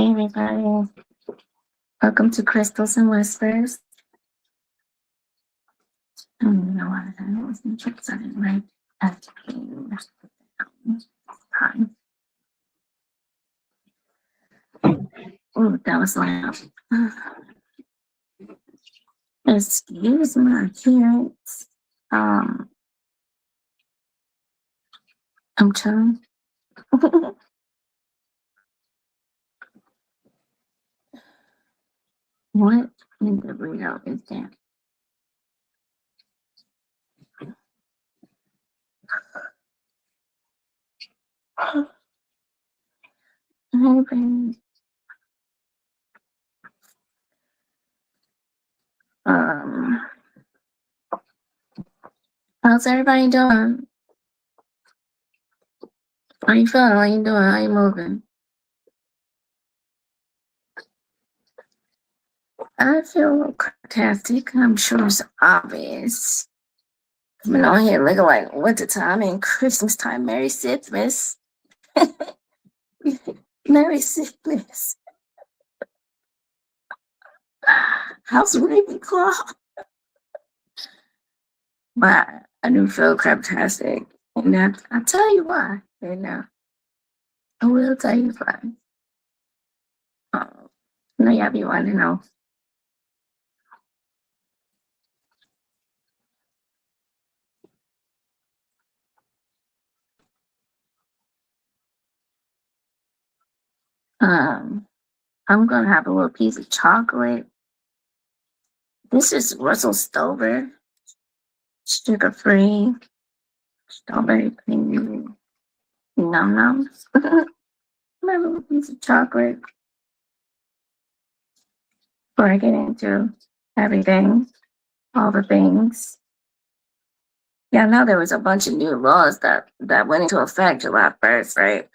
Hey everybody, welcome to Crystals and Whispers. I don't even know why I was in chips. I didn't write at time. Oh, that was loud. Excuse my appearance. I'm trying. What in the burrito is that? Hey, baby. How's everybody doing? How you feeling? How you doing? How you moving? I feel fantastic. I'm sure it's obvious. Coming on here looking like winter time and Christmas time. Merry Christmas. Merry Christmas. How's Ravenclaw? But I do feel craptastic. And I'll tell you why. And I will tell you why. I know y'all be wanting to know. I'm gonna have a little piece of chocolate. This is Russell Stover, sugar-free, strawberry cream, num-nums. My little piece of chocolate before I get into everything, all the things. Yeah, I know there was a bunch of new laws that went into effect July 1st, right?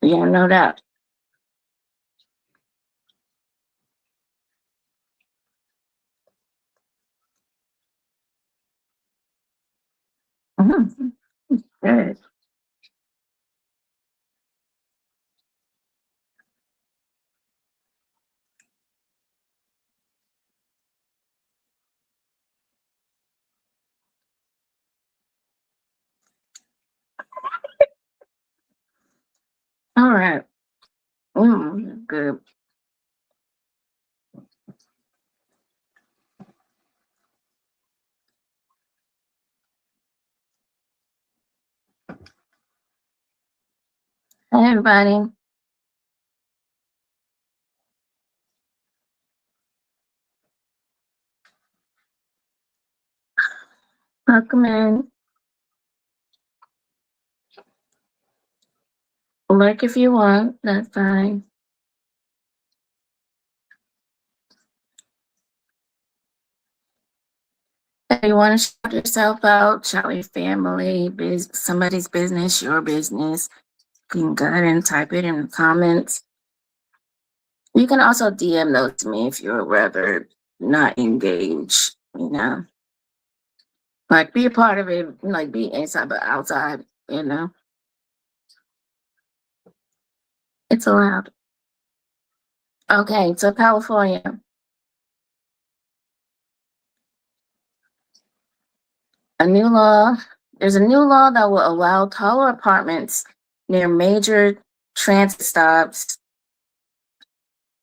Yeah, I know that. Mm-hmm. Good. All right. Good. Hey, everybody. Welcome in. Lurk if you want. That's fine. If you want to shout yourself out, shout your family, somebody's business, your business, you can go ahead and type it in the comments. You can also DM those to me if you're rather not engaged, you know. Like be a part of it, like be inside but outside, you know. It's allowed. Okay, so California. There's a new law that will allow taller apartments near major transit stops.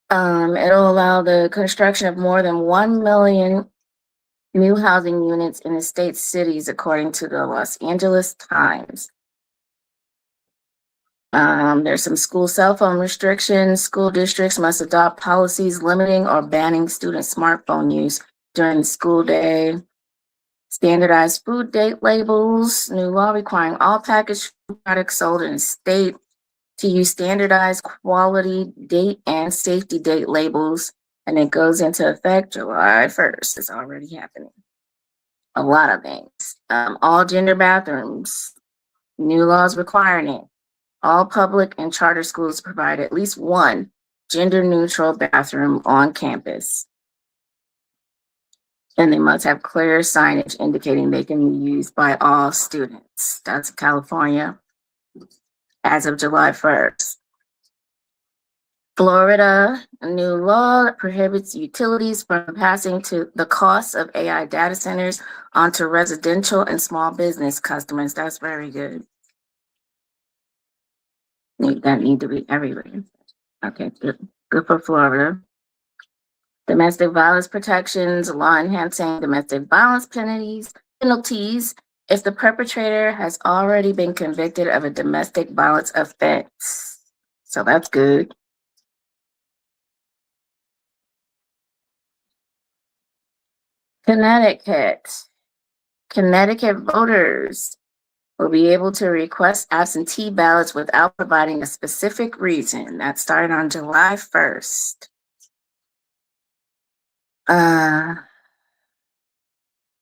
It'll allow the construction of more than 1 million new housing units in the state's cities, according to the Los Angeles Times. There's some school cell phone restrictions. School districts must adopt policies limiting or banning student smartphone use during the school day. Standardized food date labels. New law requiring all packaged food products sold in the state to use standardized quality date and safety date labels. And it goes into effect July 1st. It's already happening. A lot of things. All gender bathrooms. New laws requiring it. All public and charter schools provide at least one gender-neutral bathroom on campus. And they must have clear signage indicating they can be used by all students. That's California. as of July 1st. Florida, a new law that prohibits utilities from passing to the costs of AI data centers onto residential and small business customers. That's very good. That need to be everywhere. Okay, good for Florida. Domestic violence protections, law enhancing domestic violence penalties if the perpetrator has already been convicted of a domestic violence offense. So that's good. Connecticut voters will be able to request absentee ballots without providing a specific reason. That started on July 1st.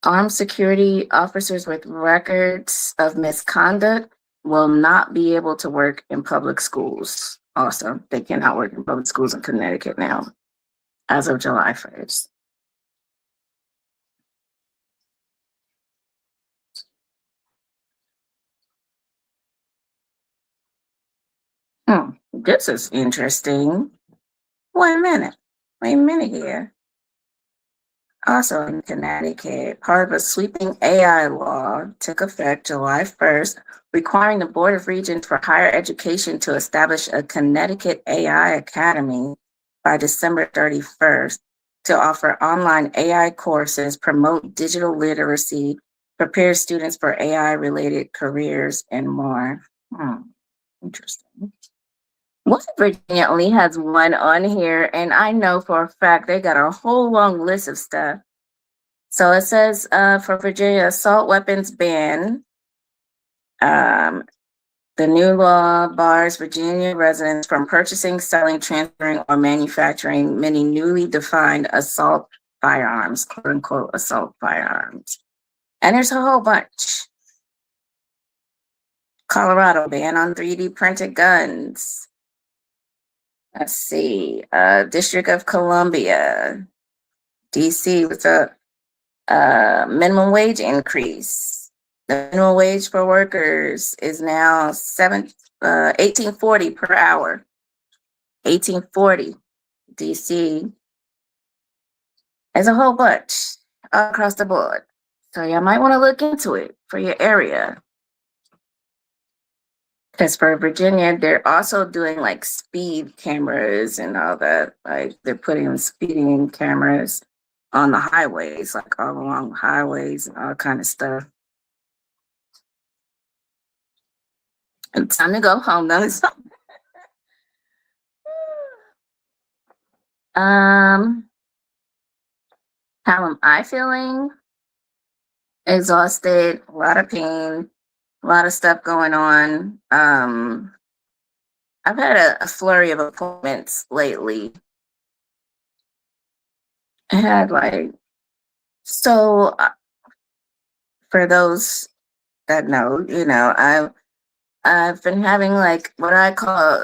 Armed security officers with records of misconduct will not be able to work in public schools. Also, they cannot work in public schools in Connecticut now, as of July 1st. This is interesting. Wait a minute here. Also in Connecticut, part of a sweeping AI law took effect July 1st, requiring the Board of Regents for Higher Education to establish a Connecticut AI Academy by December 31st to offer online AI courses, promote digital literacy, prepare students for AI-related careers, and more. Interesting. What Virginia only has one on here, and I know for a fact they got a whole long list of stuff. So it says for Virginia, assault weapons ban. The new law bars Virginia residents from purchasing, selling, transferring, or manufacturing many newly defined assault firearms, quote unquote assault firearms. And there's a whole bunch. Colorado, ban on 3D printed guns. Let's see, District of Columbia, DC with a minimum wage increase. The minimum wage for workers is now $18.40 per hour. $18.40. DC. There's a whole bunch all across the board. So you might want to look into it for your area. Because for Virginia, they're also doing like speed cameras and all that. Like they're putting speeding cameras on the highways, like all along highways and all kind of stuff. It's time to go home though. How am I feeling? Exhausted, a lot of pain, a lot of stuff going on. I've had a flurry of appointments lately. I had for those that know, I've been having like what I call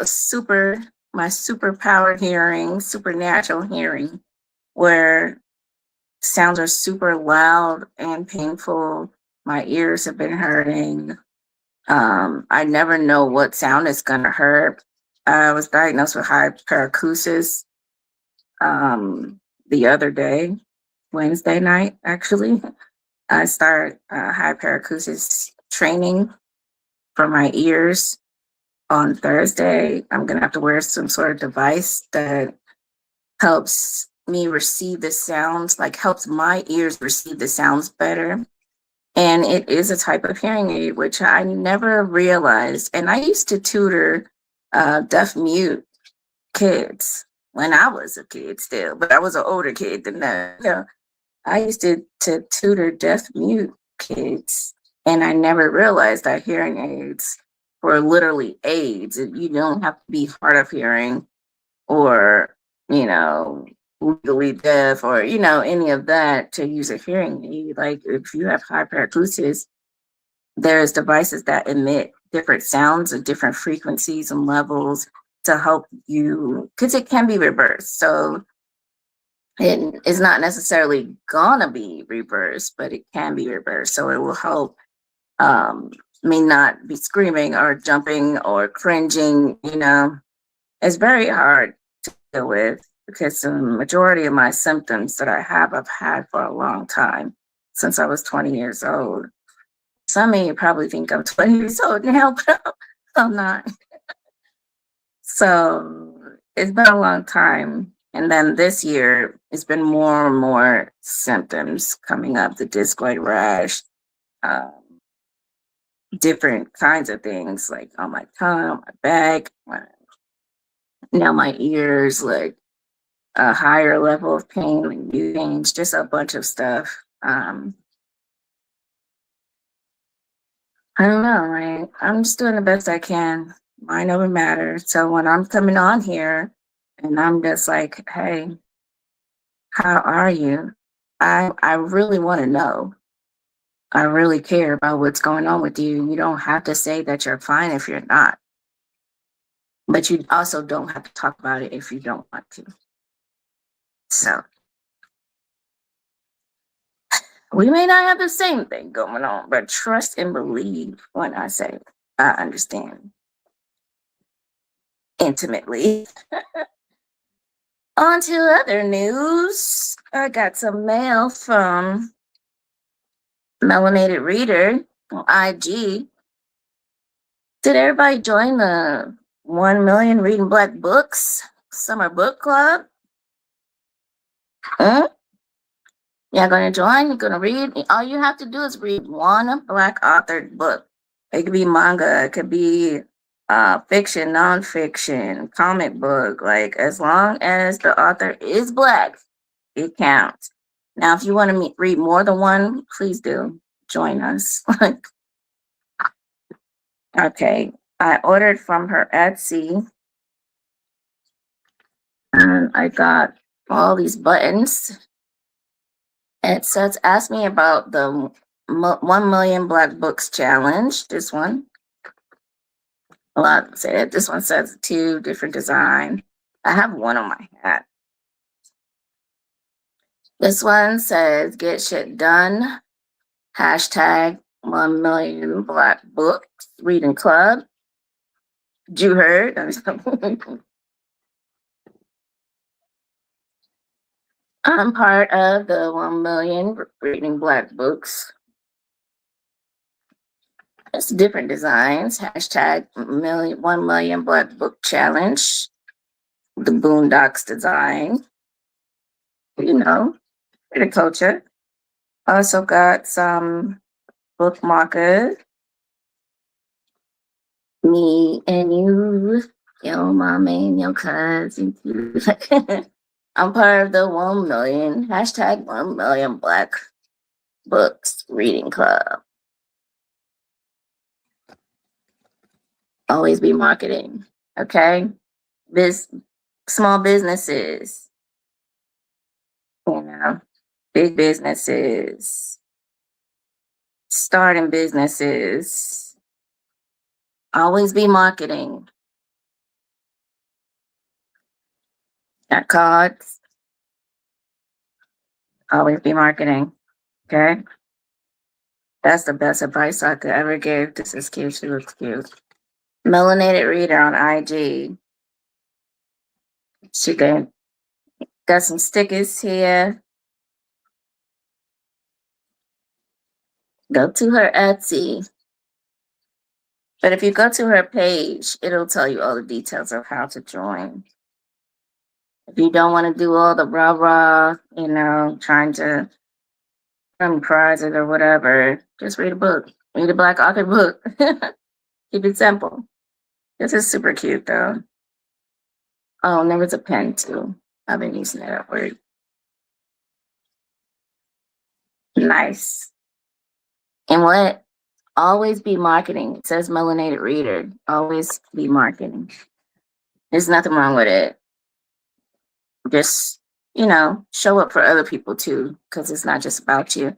my superpower hearing, supernatural hearing, where sounds are super loud and painful. My ears have been hurting. I never know what sound is gonna hurt. I was diagnosed with hyperacusis the other day, Wednesday night, actually. I started hyperacusis training for my ears on Thursday. I'm gonna have to wear some sort of device that helps me receive the sounds, like helps my ears receive the sounds better. And it is a type of hearing aid, which I never realized. And I used to tutor deaf mute kids when I was a kid still, but I was an older kid than that. I used to tutor deaf mute kids, and I never realized that hearing aids were literally aids. You don't have to be hard of hearing or, legally deaf or, any of that to use a hearing aid. Like if you have hyperacusis, there's devices that emit different sounds at different frequencies and levels to help you, because it can be reversed. So it is not necessarily gonna be reversed, but it can be reversed. So it will help me not be screaming or jumping or cringing, you know. It's very hard to deal with because the majority of my symptoms that I have, I've had for a long time, since I was 20 years old. Some of you probably think I'm 20 years old now, but I'm not. So it's been a long time. And then this year, it's been more and more symptoms coming up, the discoid rash, um, different kinds of things like on my tongue, my back, now my ears, like a higher level of pain, like pains, just a bunch of stuff. I don't know, like I'm just doing the best I can. Mind over matter. So when I'm coming on here and I'm just like, hey, how are you? I really want to know. I really care about what's going on with you. You don't have to say that you're fine if you're not. But you also don't have to talk about it if you don't want to. So we may not have the same thing going on, but trust and believe when I say I understand intimately. On to other news. I got some mail from Melanated Reader on IG. Did everybody join the 1 million Reading Black Books Summer Book Club? Huh? You're gonna join? You're gonna read? All you have to do is read one Black authored book. It could be manga, it could be fiction, nonfiction, comic book. Like as long as the author is Black, it counts. Now, if you want to read more than one, please do join us. Okay, I ordered from her Etsy, and I got all these buttons. It says, ask me about the 1 million Black Books Challenge. This one. A lot say it. This one says 2 different design. I have one on my hat. This one says get shit done. Hashtag 1 million Black Books Reading Club. You heard? I'm part of the 1 million Reading Black Books. It's different designs. Hashtag 1 million Black Book Challenge. The Boondocks design. You know, the culture. Also got some bookmarkers. Me and you, your mama and your cousin. I'm part of the 1 million, hashtag 1 million Black Books Reading Club. Always be marketing, okay? This small businesses, you know, big businesses, starting businesses. Always be marketing. Got cards. Always be marketing, okay? That's the best advice I could ever give. This is cute. She looks cute. Melanated Reader on IG. She got some stickers here. Go to her Etsy. But if you go to her page, it'll tell you all the details of how to join. If you don't want to do all the rah-rah, you know, trying to earn prizes or whatever, just read a book. Read a Black author book. Keep it simple. This is super cute, though. Oh, and there was a pen, too. I've been using it at work. Nice. And what? Always be marketing. It says Melanated Reader. Always be marketing. There's nothing wrong with it. Just, you know, show up for other people too, because it's not just about you.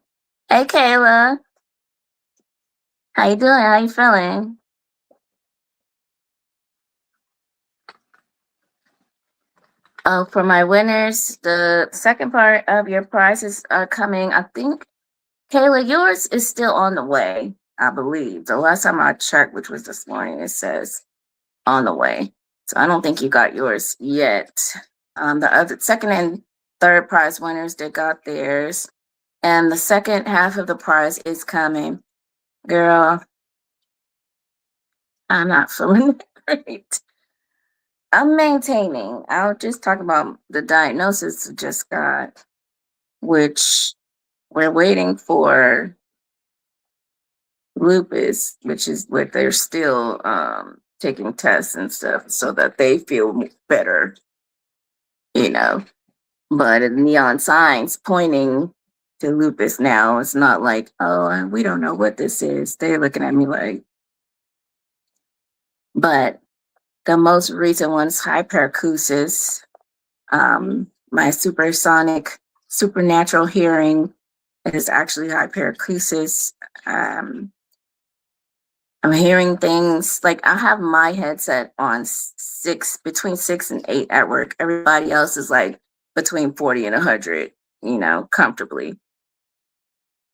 Hey, Kayla. How you doing? How you feeling? Oh, for my winners, the second part of your prizes are coming. I think, Kayla, yours is still on the way. I believe. The last time I checked, which was this morning, it says on the way. So I don't think you got yours yet. The other second and third prize winners, they got theirs. And the second half of the prize is coming. Girl, I'm not feeling great. I'm maintaining. I'll just talk about the diagnosis I just got, which we're waiting for lupus, which is what they're still taking tests and stuff so that they feel better, you know. But neon signs pointing to lupus now. It's not like, oh, we don't know what this is. They're looking at me like, but the most recent one's hyperacusis. My supersonic, supernatural hearing is actually hyperacusis. I'm hearing things like I have my headset on between 6 and 8 at work. Everybody else is like between 40 and 100, comfortably.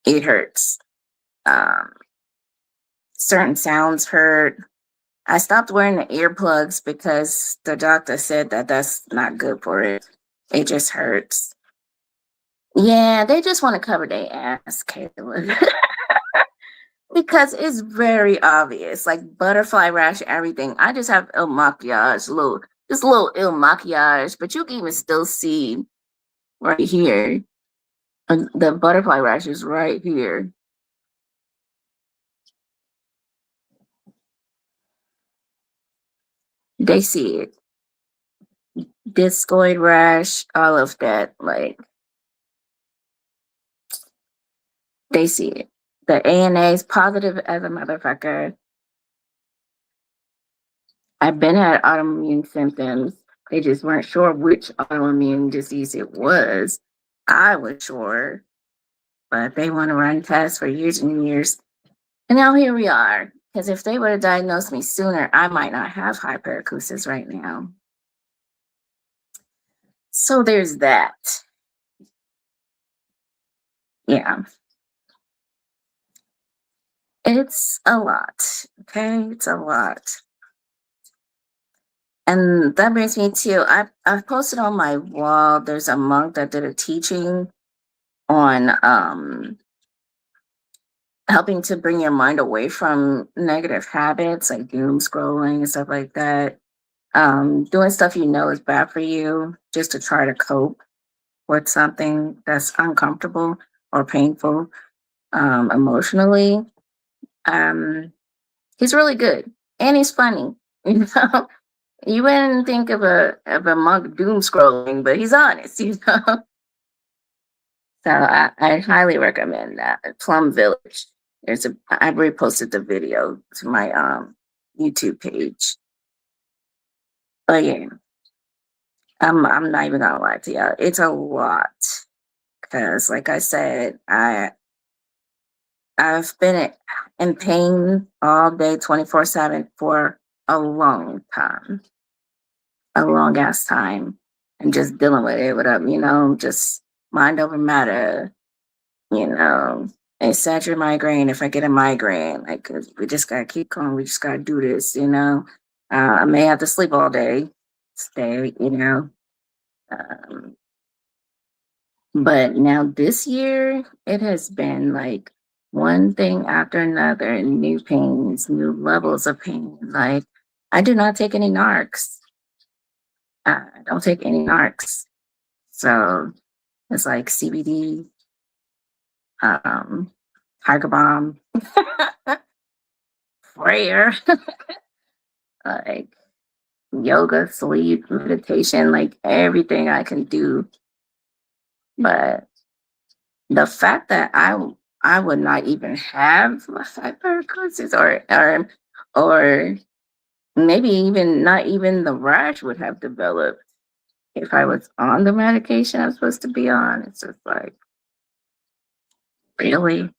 It hurts. Certain sounds hurt. I stopped wearing the earplugs because the doctor said that that's not good for it. It just hurts. Yeah, they just want to cover their ass, Caitlin. Because it's very obvious, like butterfly rash, everything. I just have ill maquillage, just a little ill maquillage, but you can even still see right here. The butterfly rash is right here. They see it. Discoid rash, all of that, like they see it. The ANA is positive as a motherfucker. I've been had autoimmune symptoms. They just weren't sure which autoimmune disease it was. I was sure, but they want to run tests for years and years. And now here we are. Because if they would have diagnosed me sooner, I might not have hyperacusis right now. So there's that. Yeah. It's a lot. Okay. It's a lot. And that brings me to I've posted on my wall. There's a monk that did a teaching on helping to bring your mind away from negative habits like doom scrolling and stuff like that. Doing stuff you know is bad for you just to try to cope with something that's uncomfortable or painful emotionally. He's really good and he's funny. You know, you wouldn't think of a monk doom scrolling, but he's honest. So I highly recommend that. Plum Village. I reposted the video to my YouTube page. But yeah, I'm not even gonna lie to y'all. It's a lot because, like I said, I've been in pain all day, 24/7 for a long time, a long ass time, and just dealing with it just mind over matter, and Saturn migraine. If I get a migraine, like we just gotta keep going. We just gotta do this. I may have to sleep all day, stay. Um, but now this year, it has been like one thing after another, new pains, new levels of pain. Like I do not take any narcs. I don't take any narcs. So it's like CBD, Tiger Balm, prayer, like yoga, sleep, meditation, like everything I can do. But the fact that I would not even have hyperacusis or maybe even not even the rash would have developed if I was on the medication I'm supposed to be on. It's just like, really?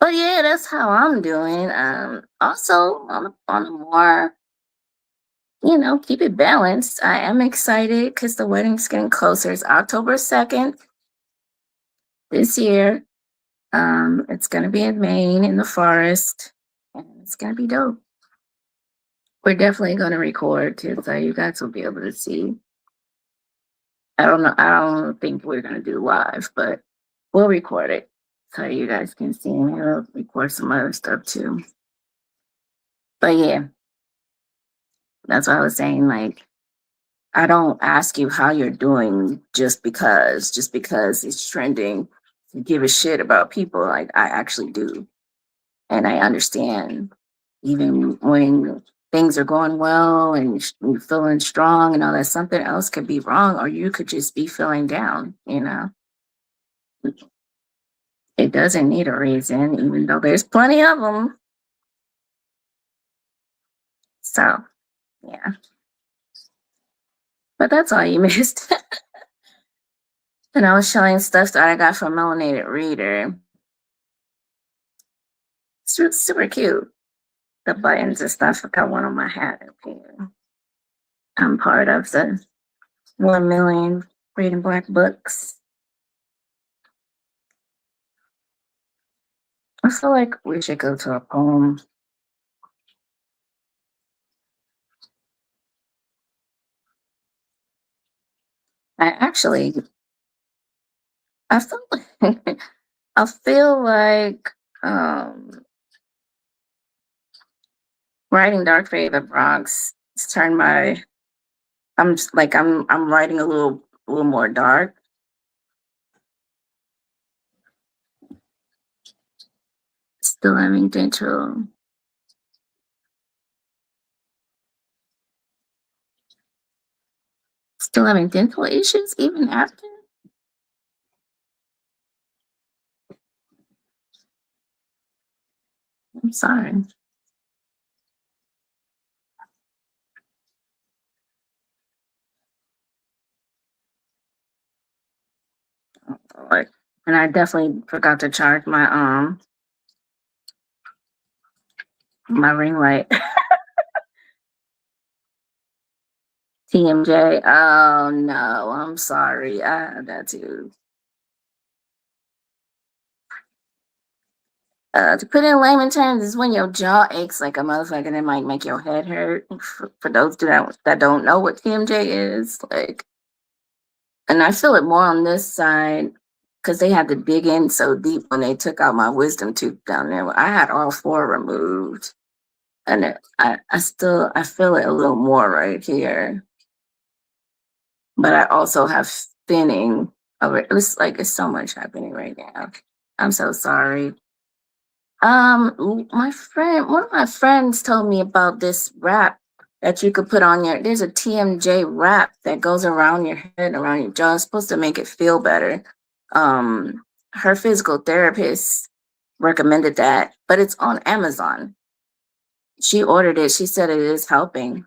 But yeah, that's how I'm doing. Also on a more, keep it balanced. I am excited because the wedding's getting closer. It's October 2nd this year. It's gonna be in Maine in the forest, and it's gonna be dope. We're definitely gonna record too, so you guys will be able to see. I don't know. I don't think we're gonna do live, but we'll record it so you guys can see. And we'll record some other stuff too. But yeah, that's what I was saying. Like, I don't ask you how you're doing just because it's trending. Give a shit about people. Like, I actually do, and I understand. Even when things are going well and you're feeling strong and all that, something else could be wrong, or you could just be feeling down. It doesn't need a reason, even though there's plenty of them. So, yeah. But that's all you missed. And I was showing stuff that I got from Melanated Reader. It's super cute. The buttons and stuff. I got one on my hat up here. I'm part of the 1 million Reading Black books. I feel like we should go to a poem. I feel like writing Dark Fate of the Bronx. It's turned my. I'm just like I'm writing a little more dark. Still having dental. Still having dental issues even after. I'm sorry. Like, and I definitely forgot to charge my ring light. TMJ. Oh no, I'm sorry. I had that too. To put it in layman terms, is when your jaw aches like a motherfucker and it might make your head hurt. For those that don't know what TMJ is, like, and I feel it more on this side because they had to dig in so deep when they took out my wisdom tooth down there. I had all 4 removed, and I feel it a little more right here, but I also have thinning over. It's like it's so much happening right now. I'm so sorry. One of my friends told me about this wrap that you could put on there's a TMJ wrap that goes around your head, around your jaw. It's supposed to make it feel better. Her physical therapist recommended that, but it's on Amazon. She ordered it. She said it is helping.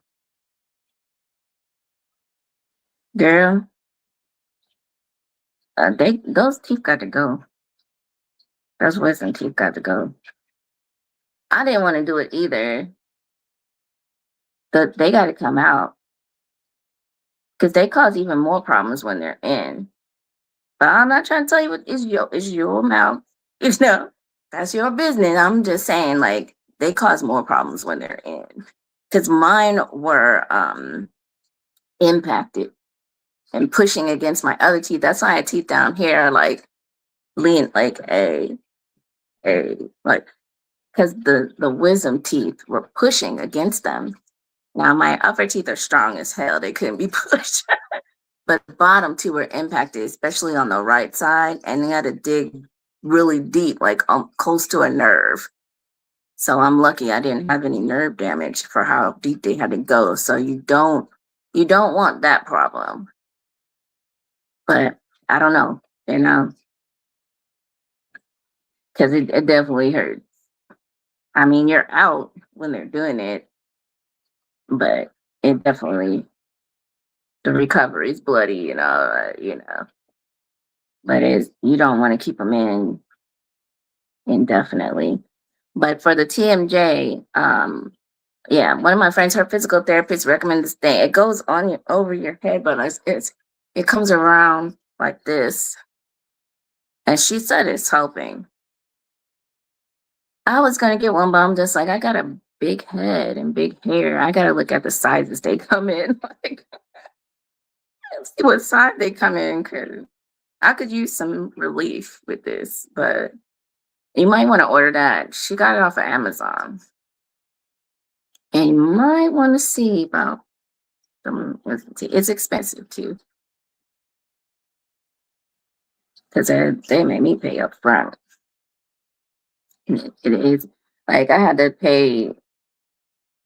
Girl, those teeth got to go. Those wisdom teeth got to go. I didn't want to do it either. But they got to come out because they cause even more problems when they're in. But I'm not trying to tell you what is your mouth. That's your business. I'm just saying, like, they cause more problems when they're in. Because mine were impacted and pushing against my other teeth. That's why I had teeth down here, like lean like like because the wisdom teeth were pushing against them. Now my upper teeth are strong as hell. They couldn't be pushed. But the bottom 2 were impacted, especially on the right side, and they had to dig really deep, like close to a nerve. So I'm lucky I didn't have any nerve damage for how deep they had to go. So you don't want that problem. But I don't know, because it definitely hurts. I mean, you're out when they're doing it, but it definitely, the recovery is bloody, but you don't want to keep them in indefinitely. But for the TMJ, yeah, one of my friends, her physical therapist recommended this thing. It goes on over your head, but it comes around like this, and she said it's helping. I was gonna get one, but I'm just like, I got a big head and big hair. I gotta look at the sizes they come in. Like, let's see what size they come in, because I could use some relief with this, but you might want to order that. She got it off of Amazon. And you might want to see about them. It's expensive too, because they made me pay up front. And it is like I had to pay, I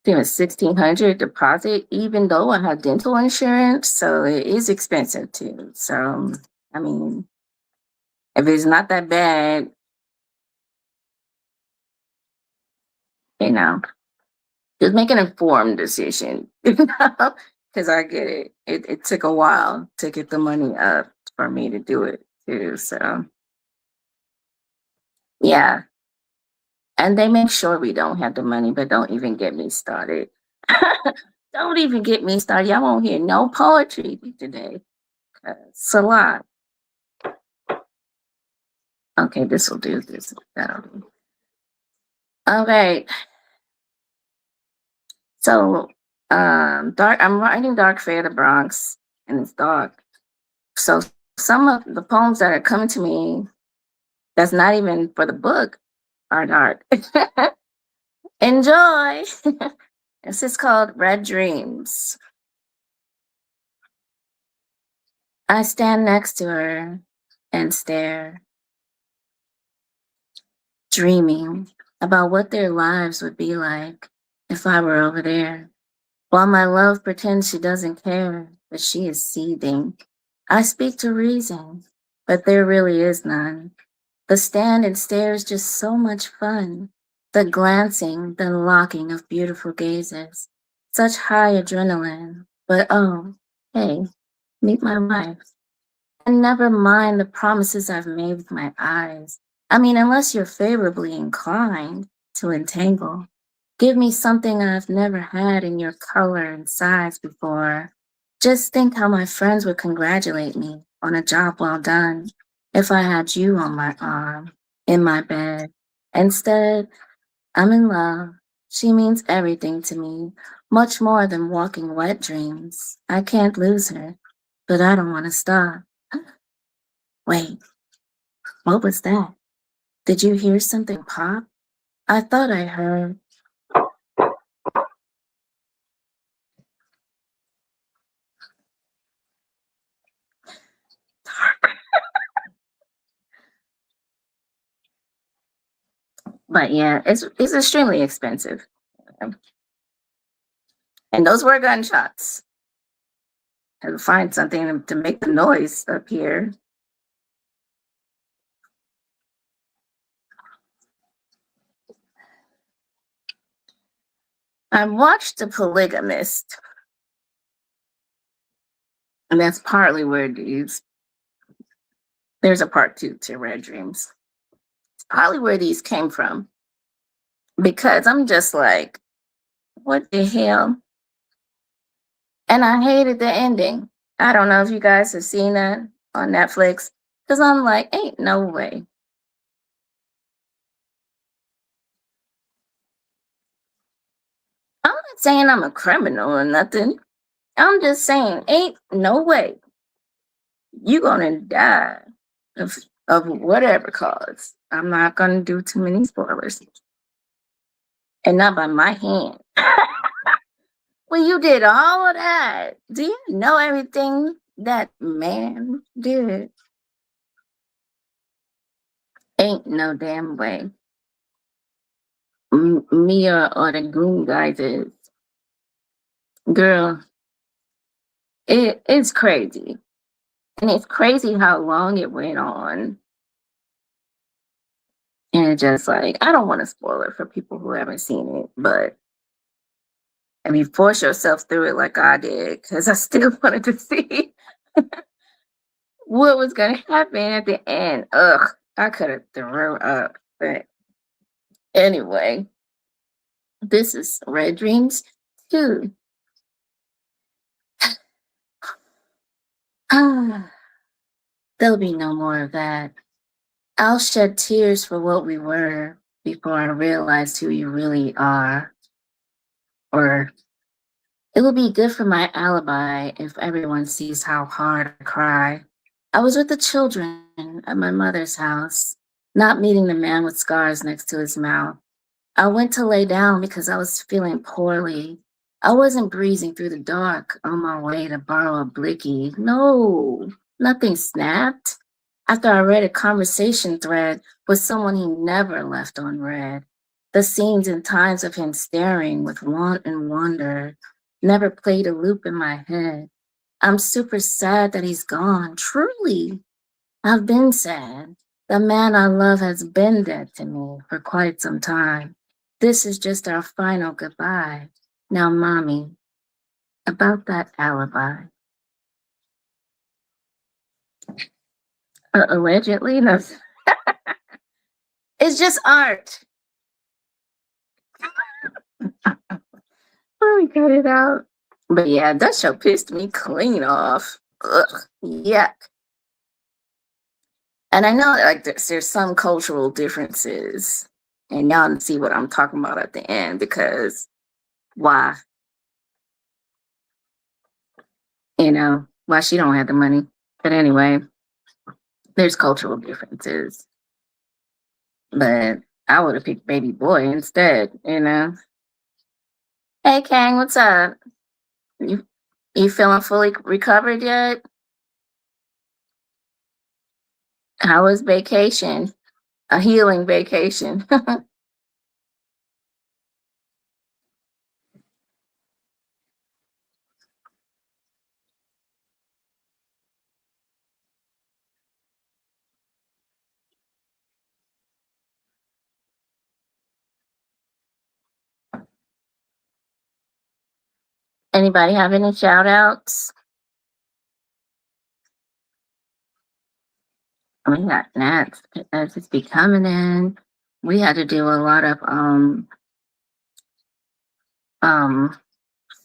think it was 1,600 deposit, even though I have dental insurance. So it is expensive too. So, I mean, if it's not that bad, you know, just make an informed decision, because I get it. It took a while to get the money up for me to do it too. So, yeah. And they make sure we don't have the money, but don't even get me started. Don't even get me started. I won't hear no poetry today. It's a lot. Okay, this will do this. That'll do. All right. So, dark. I'm writing Dark Fae of the Bronx, and it's dark. So some of the poems that are coming to me, that's not even for the book, are dark. Enjoy. This is called Red Dreams. I stand next to her and stare, dreaming about what their lives would be like if I were over there. While my love pretends she doesn't care, but she is seething. I speak to reason, but there really is none. The stand and stare is just so much fun. The glancing, the locking of beautiful gazes. Such high adrenaline. But oh, hey, meet my wife. And never mind the promises I've made with my eyes. I mean, unless you're favorably inclined to entangle. Give me something I've never had in your color and size before. Just think how my friends would congratulate me on a job well done if I had you on my arm, in my bed. Instead, I'm in love. She means everything to me, much more than walking wet dreams. I can't lose her, but I don't want to stop. Wait, what was that? Did you hear something pop? I thought I heard. But yeah, it's extremely expensive. And those were gunshots. I had to find something to make the noise up here. I watched The Polygamist, and that's partly where there's a part two to Red Dreams. It's probably where these came from, because I'm just like, what the hell? And I hated the ending. I don't know if you guys have seen that on Netflix, because I'm like, ain't no way. I'm not saying I'm a criminal or nothing. I'm just saying, ain't no way you gonna die of whatever cause. I'm not gonna do too many spoilers, and not by my hand. Well, you did all of that. Do you know everything that man did? Ain't no damn way. Me or the goon guys is, girl. It's crazy, and it's crazy how long it went on. And it's just like, I don't want to spoil it for people who haven't seen it, but I mean, force yourself through it like I did, because I still wanted to see what was going to happen at the end. Ugh, I could have thrown up. But anyway, this is Red Dreams 2. Ah, there'll be no more of that. I'll shed tears for what we were before I realized who you really are. Or it will be good for my alibi if everyone sees how hard I cry. I was with the children at my mother's house, not meeting the man with scars next to his mouth. I went to lay down because I was feeling poorly. I wasn't breezing through the dark on my way to borrow a blicky. No, nothing snapped. After I read a conversation thread with someone he never left unread, the scenes and times of him staring with want and wonder never played a loop in my head. I'm super sad that he's gone. Truly, I've been sad. The man I love has been dead to me for quite some time. This is just our final goodbye. Now, mommy, about that alibi. Allegedly, no. It's just art. Let me cut it out. But yeah, that show pissed me clean off. Ugh, yuck. And I know like there's some cultural differences, and y'all see what I'm talking about at the end because why? Why she don't have the money. But anyway, there's cultural differences. But I would have picked Baby Boy instead. Hey Kang, what's up? You feeling fully recovered yet? How was vacation? A healing vacation. Anybody have any shout outs? We got Nats as it's be coming in. We had to do a lot of um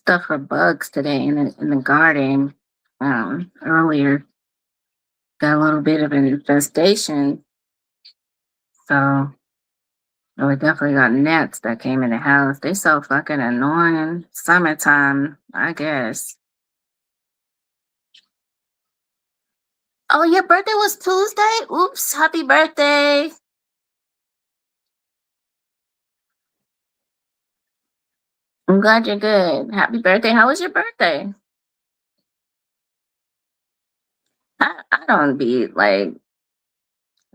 stuff for bugs today in the garden. Earlier got a little bit of an infestation. So we definitely got gnats that came in the house. They so fucking annoying. Summertime, I guess. Oh, your birthday was Tuesday? Oops, happy birthday. I'm glad you're good. Happy birthday. How was your birthday? I don't be like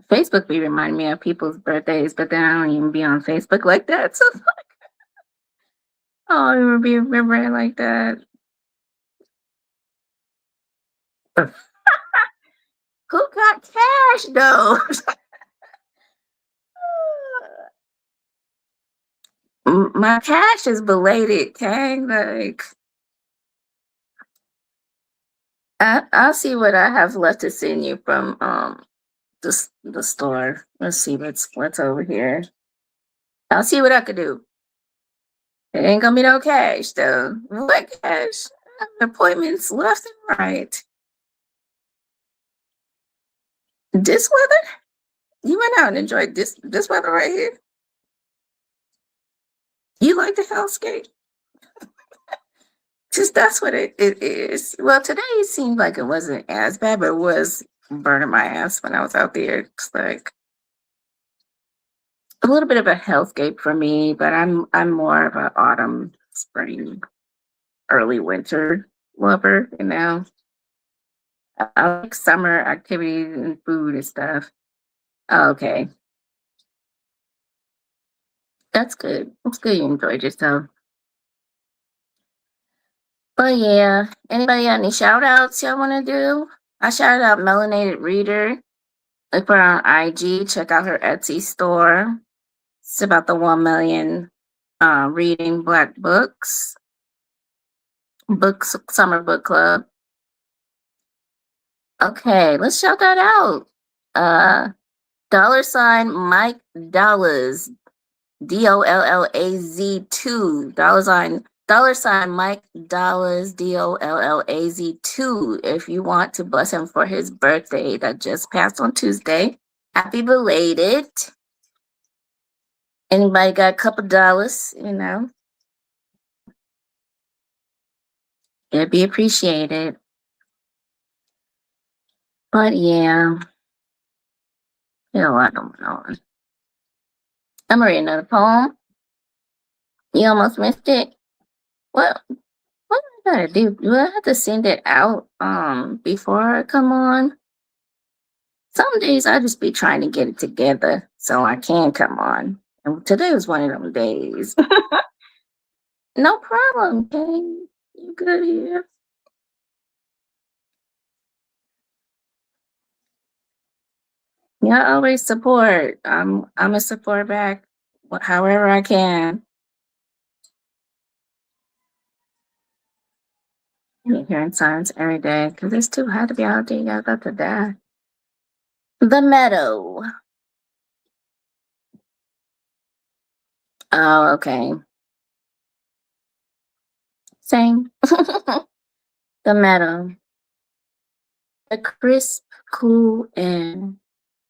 Facebook be reminding me of people's birthdays, but then I don't even be on Facebook like that. So I don't even be remembering like that. Who got cash though? My cash is belated, Kang. Like I'll see what I have left to send you from the store. Let's see what's over here. I'll see what I could do. It ain't gonna be no cash though. What cash? Appointments left and right. This weather? You went out and enjoyed this weather right here. You like the hellscape? Just that's what it is. Well, today it seemed like it wasn't as bad, but it was burning my ass when I was out there. It's like a little bit of a hellscape for me, but I'm more of an autumn, spring, early winter lover. I like summer activities and food and stuff. Okay, that's good. It's good you enjoyed yourself. But yeah, anybody got any shout outs y'all want to do? I shouted out Melanated Reader. Look for her on IG. Check out her Etsy store. It's about the 1 million reading Black books. Books Summer Book Club. Okay, let's shout that out. $ Mike Dollaz, DOLLAZ2. $ Mike Dollaz, DOLLAZ2. If you want to bless him for his birthday that just passed on Tuesday, happy belated. Anybody got a couple dollars, it'd be appreciated. But yeah, there's a lot going on. I'm gonna read another poem. You almost missed it. What what do I gotta do? Do I have to send it out before I come on? Some days I just be trying to get it together so I can come on. And today was one of them days. No problem, Kay. You good here? Yeah, always support. I'm a support back however I can. I'm hearing sirens every day because it's too hot to be out there. Y'all got to die. The Meadow. Oh, okay. Same. The Meadow. The crisp, cool air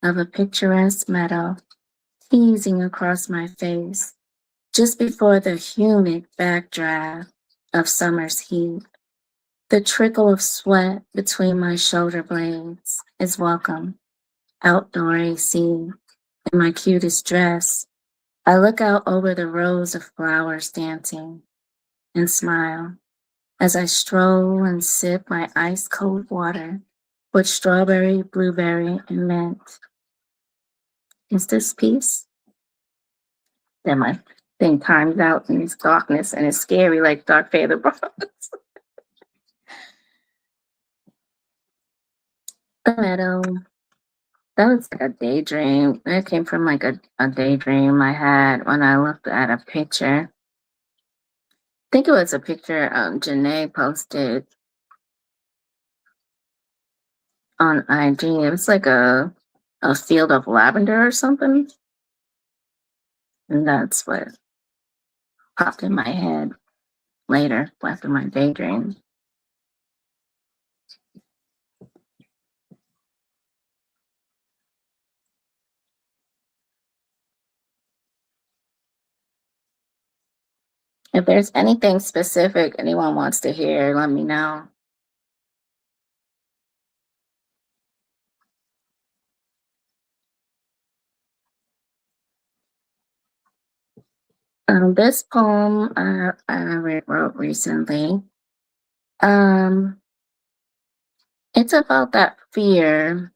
of a picturesque meadow teasing across my face just before the humid backdraft of summer's heat. The trickle of sweat between my shoulder blades is welcome. Outdoor AC in my cutest dress. I look out over the rows of flowers dancing and smile as I stroll and sip my ice cold water with strawberry, blueberry, and mint. Is this peace? Then my thing times out in this darkness and it's scary like Dark Vader Bronx. The Meadow. That was like a daydream. That came from like a daydream I had when I looked at a picture. I think it was a picture Janae posted on IG. It was like a field of lavender or something. And that's what popped in my head later after my daydream. If there's anything specific anyone wants to hear, let me know. This poem I wrote recently. It's about that fear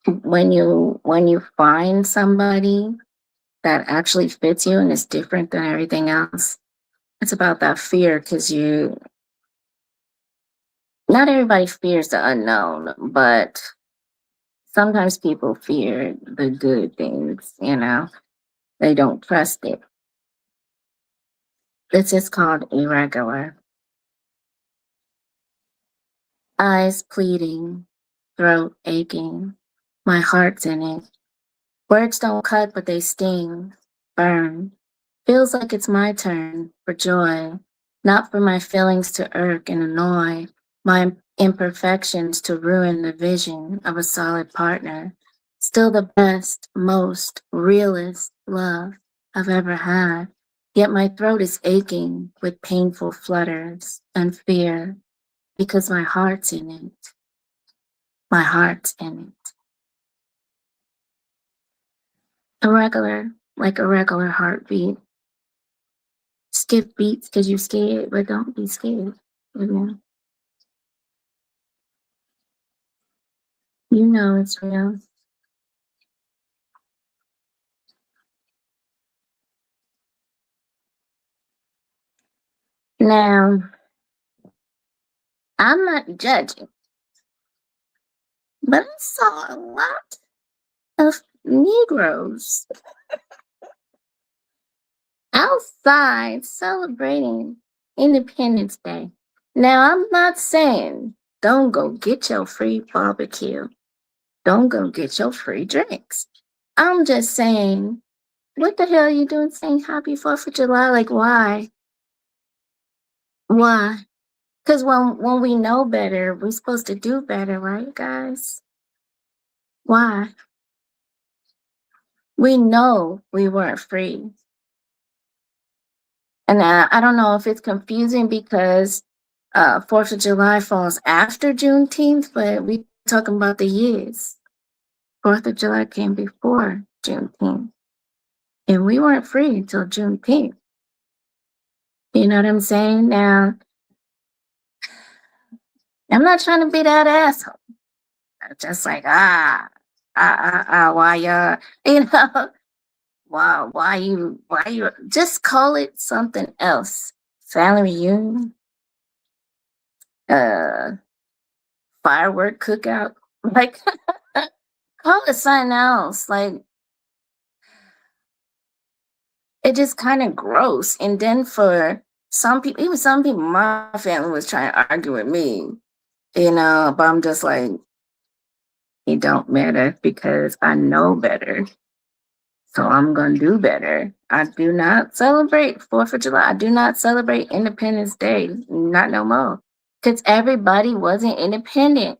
when you find somebody that actually fits you and is different than everything else. It's about that fear because not everybody fears the unknown, but sometimes people fear the good things, they don't trust it. This is called Irregular. Eyes pleading, throat aching, my heart's in it. Words don't cut, but they sting, burn. Feels like it's my turn for joy, not for my feelings to irk and annoy, my imperfections to ruin the vision of a solid partner. Still the best, most realist love I've ever had. Yet my throat is aching with painful flutters and fear because my heart's in it. My heart's in it. Like a regular heartbeat. Skip beats because you're scared, but don't be scared. You know it's real. Now, I'm not judging, but I saw a lot of Negroes outside celebrating Independence Day. Now, I'm not saying don't go get your free barbecue. Don't go get your free drinks. I'm just saying, what the hell are you doing saying happy 4th of July? Like, why? Why? Because when we know better, we're supposed to do better, right, guys? Why? We know we weren't free. And I don't know if it's confusing because 4th of July falls after Juneteenth, but we talking about the years. 4th of July came before Juneteenth. And we weren't free until Juneteenth. You know what I'm saying? Now, I'm not trying to be that asshole. I'm just like, why you know, why you, just call it something else. Family reunion, uh, firework cookout, like, call it something else. Like, it just kind of gross. And then for some people, even some people, my family was trying to argue with me, you know, but I'm just like, it don't matter because I know better. So I'm going to do better. I do not celebrate 4th of July. I do not celebrate Independence Day. Not no more. Because everybody wasn't independent.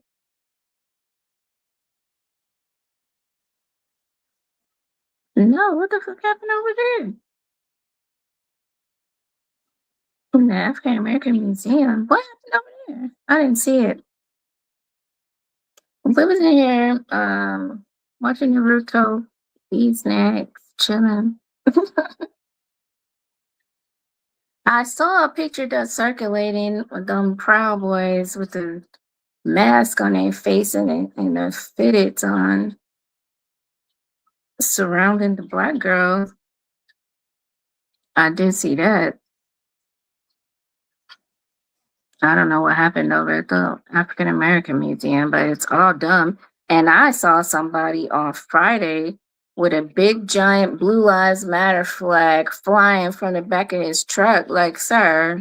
No, what the fuck happened over there? In the African American Museum. What happened over there? I didn't see it. We was in here watching Naruto, eating snacks, chilling. I saw a picture that's circulating with them Proud Boys with the mask on their face and the fitteds on surrounding the black girl. I did see that. I don't know what happened over at the African American Museum, but it's all dumb. And I saw somebody on Friday with a big giant Blue Lives Matter flag flying from the back of his truck. Like, sir,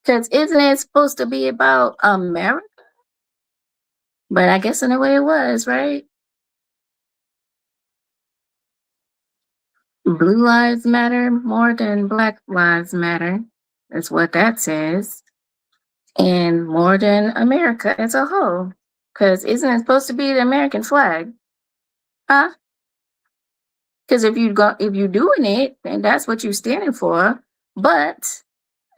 because isn't it supposed to be about America? But I guess in a way it was, right? Blue Lives Matter more than Black Lives Matter is what that says. And more than America as a whole. Because isn't it supposed to be the American flag? Huh? Because if you're doing it, then that's what you're standing for. But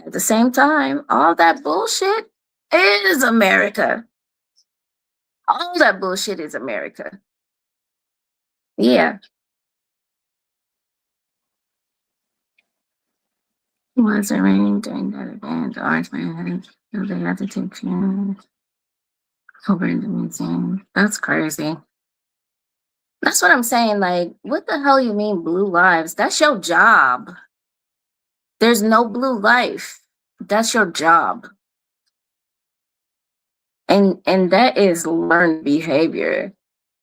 at the same time, all that bullshit is America. All that bullshit is America. Yeah. It wasn't raining during that event. The Orange Man, so they had to take care over in the museum. That's crazy. That's what I'm saying. Like, what the hell you mean blue lives? That's your job. There's no blue life. That's your job. And that is learned behavior.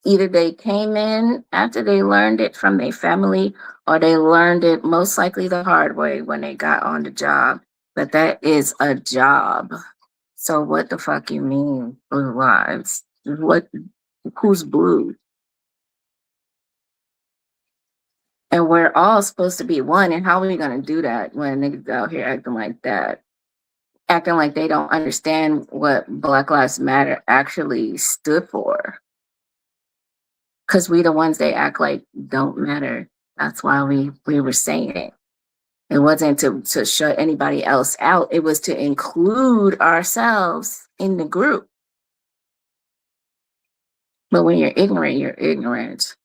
Either they came in after they learned it from their family, or they learned it most likely the hard way when they got on the job. But that is a job. So what the fuck you mean blue lives? What? Who's blue? And we're all supposed to be one. And how are we gonna do that when niggas out here acting like that? Acting like they don't understand what Black Lives Matter actually stood for. Because we the ones they act like don't matter. That's why we were saying it. It wasn't to shut anybody else out. It was to include ourselves in the group. But when you're ignorant, you're ignorant.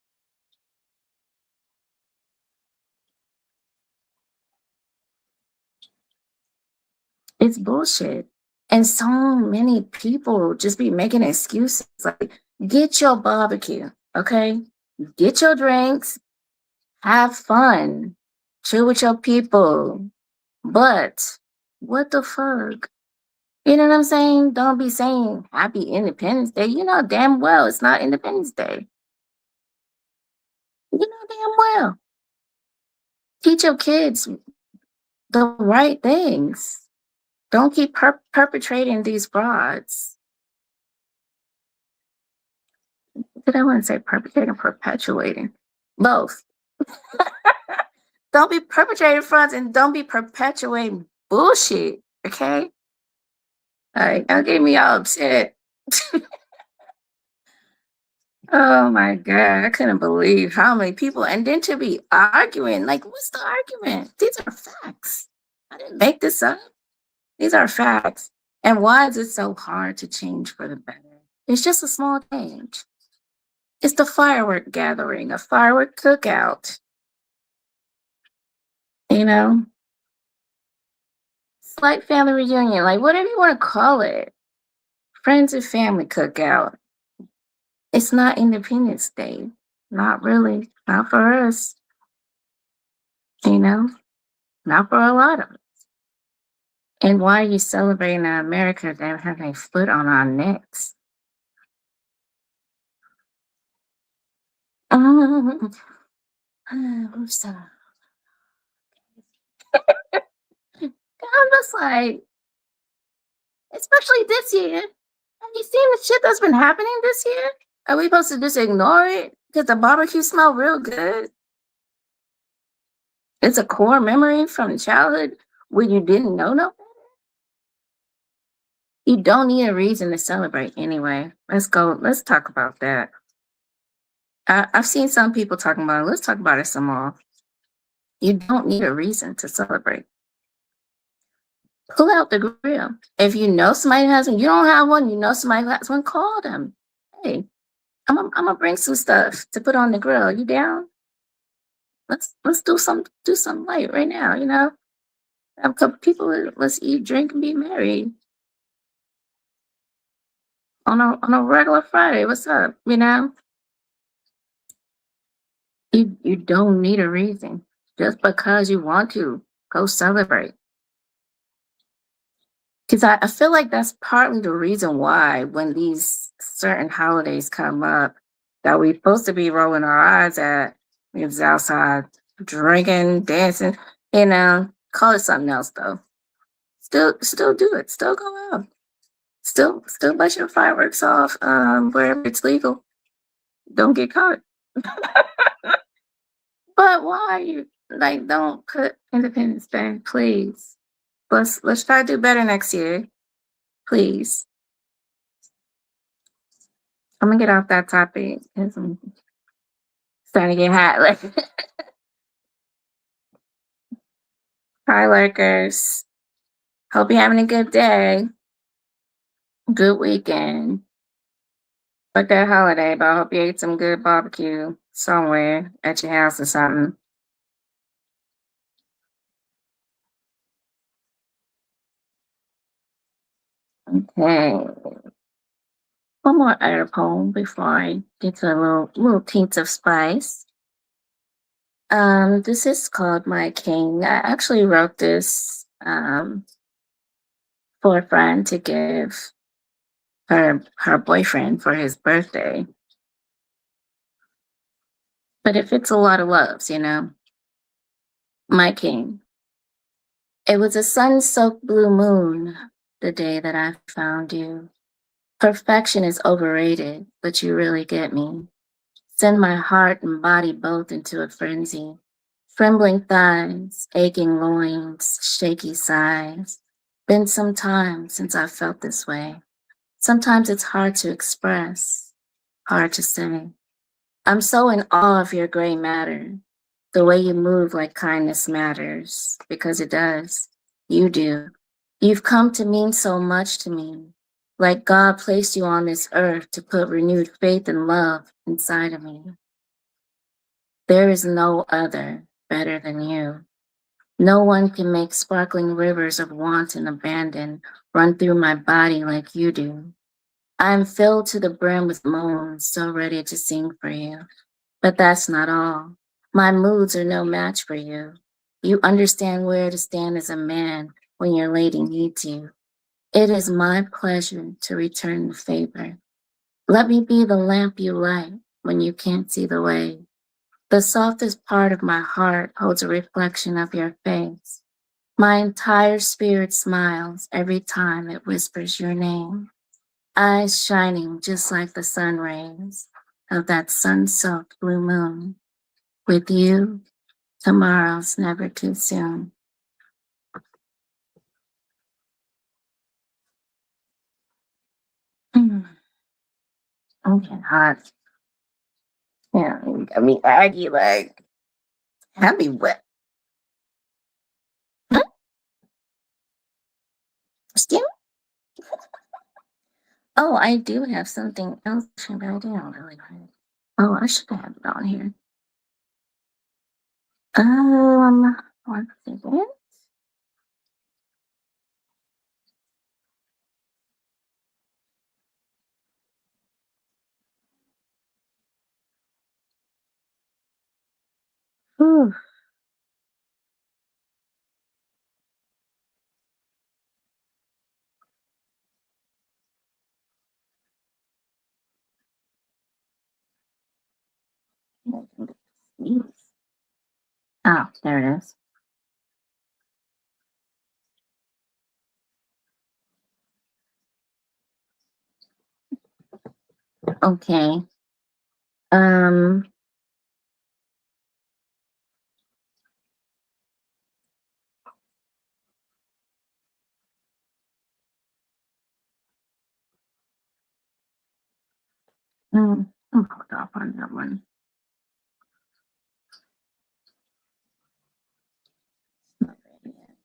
It's bullshit. And so many people just be making excuses like, get your barbecue, okay? Get your drinks, have fun, chill with your people. But what the fuck? You know what I'm saying? Don't be saying happy Independence Day. You know damn well it's not Independence Day. You know damn well. Teach your kids the right things. Don't keep perpetrating these frauds. Did I want to say perpetrating, perpetuating? Both. Don't be perpetrating frauds and don't be perpetuating bullshit. Okay? All right, don't get me all upset. Oh my God. I couldn't believe how many people, and then to be arguing. Like, what's the argument? These are facts. I didn't make this up. These are facts. And why is it so hard to change for the better? It's just a small change. It's the firework gathering, a firework cookout, you know, slight family reunion, like whatever you want to call it. Friends and family cookout. It's not Independence Day. Not really. Not for us, you know, not for a lot of us. And why are you celebrating in America that have a foot on our necks? Who's I'm just like, especially this year. Have you seen the shit that's been happening this year? Are we supposed to just ignore it? Because the barbecue smell real good. It's a core memory from childhood when you didn't know no. You don't need a reason to celebrate anyway. Let's go. Let's talk about that. I've seen some people talking about it. Let's talk about it some more. You don't need a reason to celebrate. Pull out the grill. If you know somebody has one, you don't have one, you know somebody has one, call them. Hey, I'm gonna bring some stuff to put on the grill. You down? Let's do some light right now, you know? Have a couple people, let's eat, drink, and be merry on a regular Friday. What's up? You know? You don't need a reason. Just because you want to. Go celebrate. Because I feel like that's partly the reason why when these certain holidays come up that we're supposed to be rolling our eyes at, it's outside drinking, dancing, you know, call it something else though. Still do it. Still go out. Still let your fireworks off wherever it's legal. Don't get caught. But why are you like don't put Independence Day, please. Let's try to do better next year. Please. I'm gonna get off that topic because I'm starting to get hot. Like, hi, lurkers. Hope you're having a good day, good weekend. Fuck that holiday, but I hope you ate some good barbecue somewhere at your house or something. Okay. One more other poem before I get to a little tints of spice. This is called My King. I actually wrote this for a friend to give her boyfriend for his birthday. But it fits a lot of loves, you know. My king. It was a sun-soaked blue moon the day that I found you. Perfection is overrated, but you really get me. Send my heart and body both into a frenzy. Trembling thighs, aching loins, shaky sighs. Been some time since I felt this way. Sometimes it's hard to express, hard to say. I'm so in awe of your gray matter. The way you move like kindness matters, because it does. You do. You've come to mean so much to me. Like God placed you on this earth to put renewed faith and love inside of me. There is no other better than you. No one can make sparkling rivers of want and abandon run through my body like you do. I am filled to the brim with moans, so ready to sing for you. But that's not all. My moods are no match for you. You understand where to stand as a man when your lady needs you. It is my pleasure to return the favor. Let me be the lamp you light when you can't see the way. The softest part of my heart holds a reflection of your face. My entire spirit smiles every time it whispers your name. Eyes shining just like the sun rays of that sun-soaked blue moon. With you, tomorrow's never too soon. I'm getting hot. Yeah, I mean, argue like, I'd be wet. Hmm? Excuse me? Oh, I do have something else to write down really quick. Oh, I should have it on here. One second. Whew. Oh, there it is. Okay. Um, I'm hold off on that one. Not ready yet.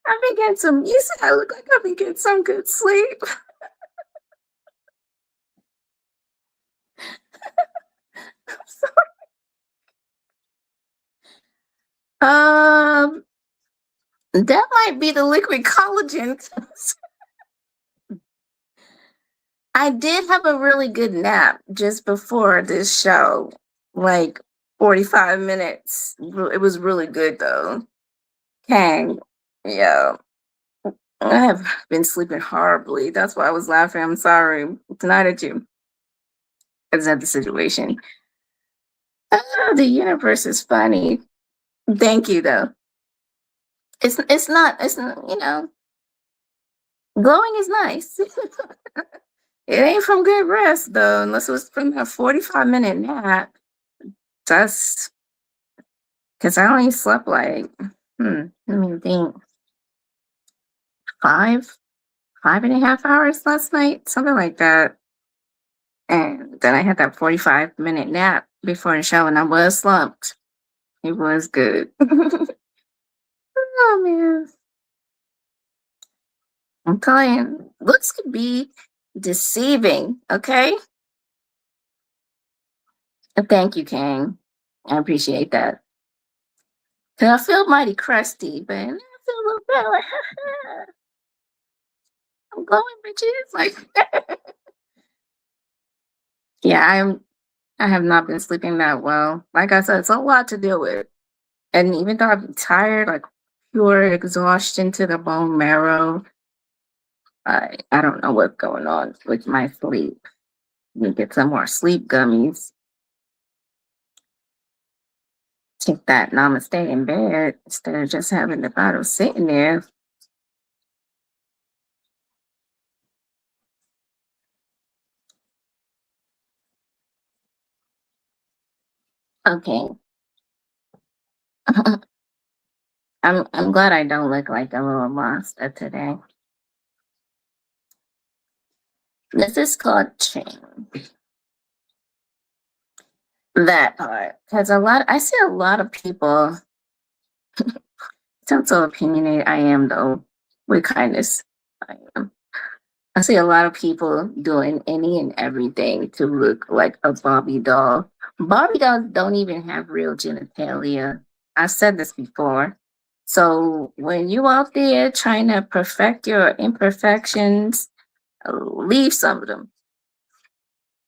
I've been getting some music. I look like I've been getting some good sleep. I'm sorry. That might be the liquid collagen. I did have a really good nap just before this show, like 45 minutes. It was really good though. Kang, yeah. I have been sleeping horribly. That's why I was laughing. I'm sorry. Tonight at you. It's not the situation. The universe is funny. Thank you though. It's not, glowing is nice. It ain't from good rest though, unless it was from a 45-minute nap. That's because I only slept like, let me think, five, 5.5 hours last night, something like that. And then I had that 45-minute nap before the show, and I was slumped. It was good. Oh man, I'm telling you, looks could be deceiving. Okay, thank you, King. I appreciate that. Cause I feel mighty crusty, but I feel a little better. Like, I'm glowing, bitches. Like, yeah, I have not been sleeping that well. Like I said, it's a lot to deal with. And even though I'm tired, like pure exhaustion to the bone marrow, I don't know what's going on with my sleep. Need to get some more sleep gummies. Take that namaste in bed instead of just having the bottle sitting there. Okay. I'm glad I don't look like a little monster today. This is called chain. That part. Because I see a lot of people, sounds so opinionated I am though, with kindness. I am. I see a lot of people doing any and everything to look like a Barbie doll. Barbie dolls don't even have real genitalia. I've said this before. So when you out there trying to perfect your imperfections, leave some of them.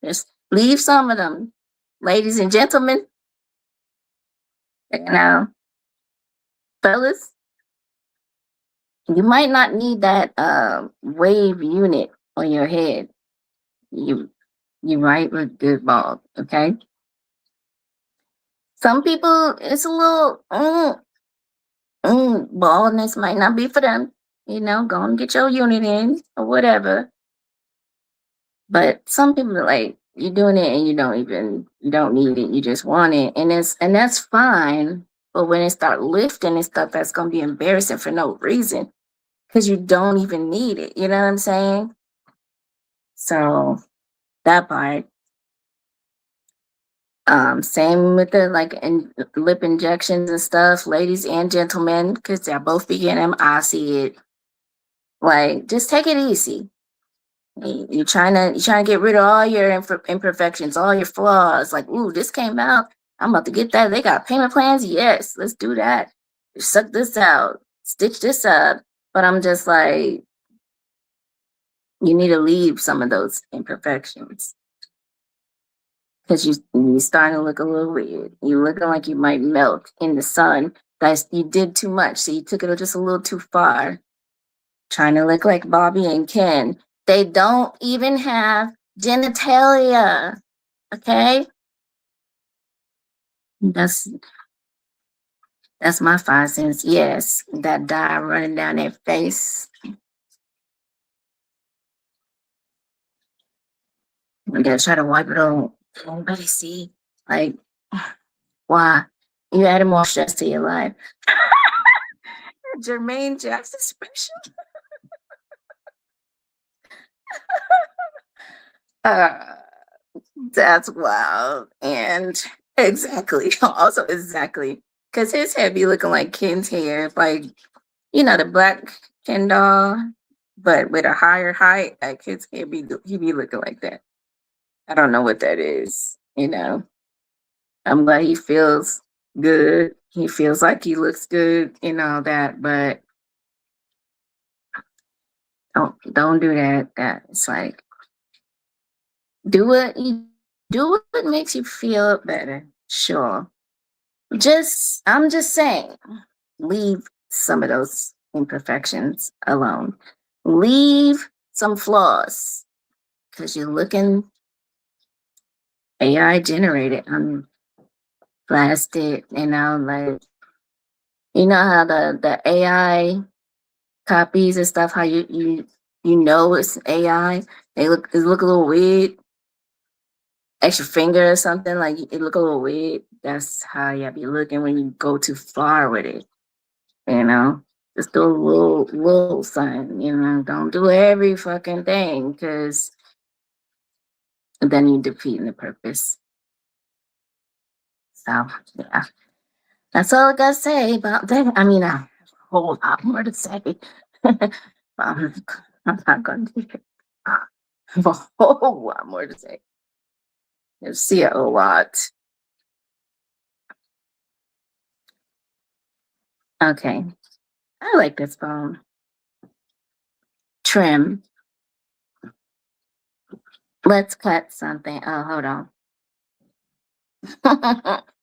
Just leave some of them. Ladies and gentlemen, you know, fellas, you might not need that wave unit on your head. You you might look good bald, okay? Some people, it's a little baldness might not be for them. Go and get your unit in or whatever. But some people are like, you're doing it and you don't need it. You just want it, and that's fine. But when it start lifting and stuff, that's gonna be embarrassing for no reason because you don't even need it. You know what I'm saying? So that part. Same with the lip injections and stuff, ladies and gentlemen, because they'll both be getting them. I see it. Like, just take it easy. You're trying to get rid of all your imperfections, all your flaws. Like, ooh, this came out. I'm about to get that. They got payment plans. Yes, let's do that. Suck this out. Stitch this up. But I'm just like, you need to leave some of those imperfections because you starting to look a little weird. You looking like you might melt in the sun. You did too much, so you took it just a little too far. Trying to look like Bobby and Ken. They don't even have genitalia. Okay? That's my 5 cents. Yes, that dye running down their face. I gotta try to wipe it on. Nobody see. Like, why? You added more stress to your life. Jermaine Jackson special. uh, that's wild. And exactly. Also, exactly. Because his hair be looking like Ken's hair. Like, the black Ken doll, but with a higher height. Like, his hair he be looking like that. I don't know what that is. I'm glad he feels good. He feels like he looks good and all that, but don't do that. It's like do what makes you feel better. Sure. I'm just saying, leave some of those imperfections alone. Leave some flaws because you're looking AI generated. Plastic, like how the AI copies and stuff, how it's AI. It look a little weird. Extra finger or something, like it look a little weird. That's how you be looking when you go too far with it. Just do a little something. Don't do every fucking thing because then you're defeating the purpose. So yeah, that's all I gotta say about that. I mean, I have a whole lot more to say. I'm not gonna do it. I have a whole lot more to say. You see it a lot. Okay. I like this phone. Trim. Let's cut something. Oh, hold on.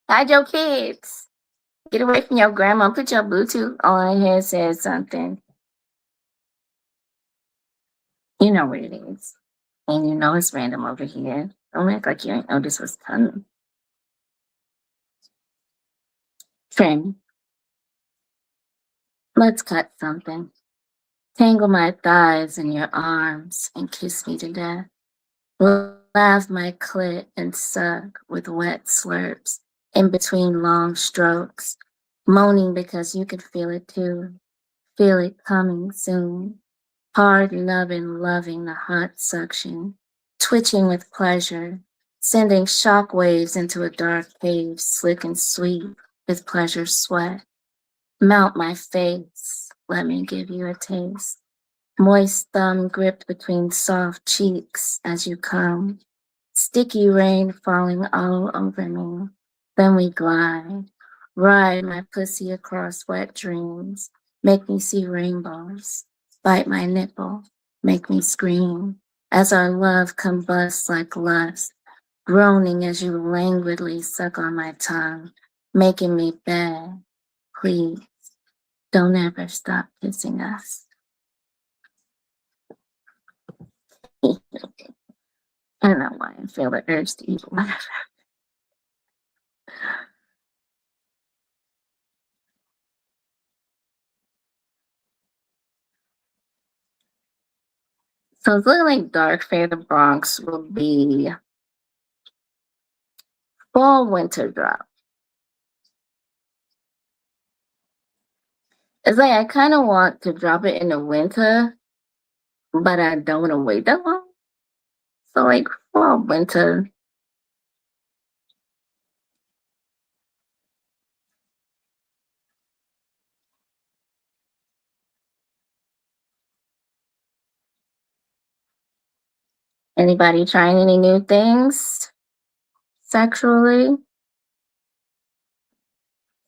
Hide your kids. Get away from your grandma. Put your Bluetooth on here. Says something. You know what it is. And you know it's random over here. Don't act like you ain't know this was coming. Trim. Let's cut something. Tangle my thighs in your arms and kiss me to death. Laugh my clit and suck with wet slurps in between long strokes, moaning because you could feel it too. Feel it coming soon. Hard nubbin loving the hot suction, twitching with pleasure, sending shock waves into a dark cave, slick and sweet with pleasure sweat. Mount my face, let me give you a taste. Moist thumb gripped between soft cheeks as you come. Sticky rain falling all over me. Then we glide. Ride my pussy across wet dreams. Make me see rainbows. Bite my nipple. Make me scream. As our love combusts like lust. Groaning as you languidly suck on my tongue. Making me beg. Please, don't ever stop kissing us. I don't know why I feel the urge to eat one. So it's looking like Dark Fade the Bronx will be fall winter drop. It's like I kind of want to drop it in the winter, but I don't want to wait that long. So like fall, winter. Anybody trying any new things sexually?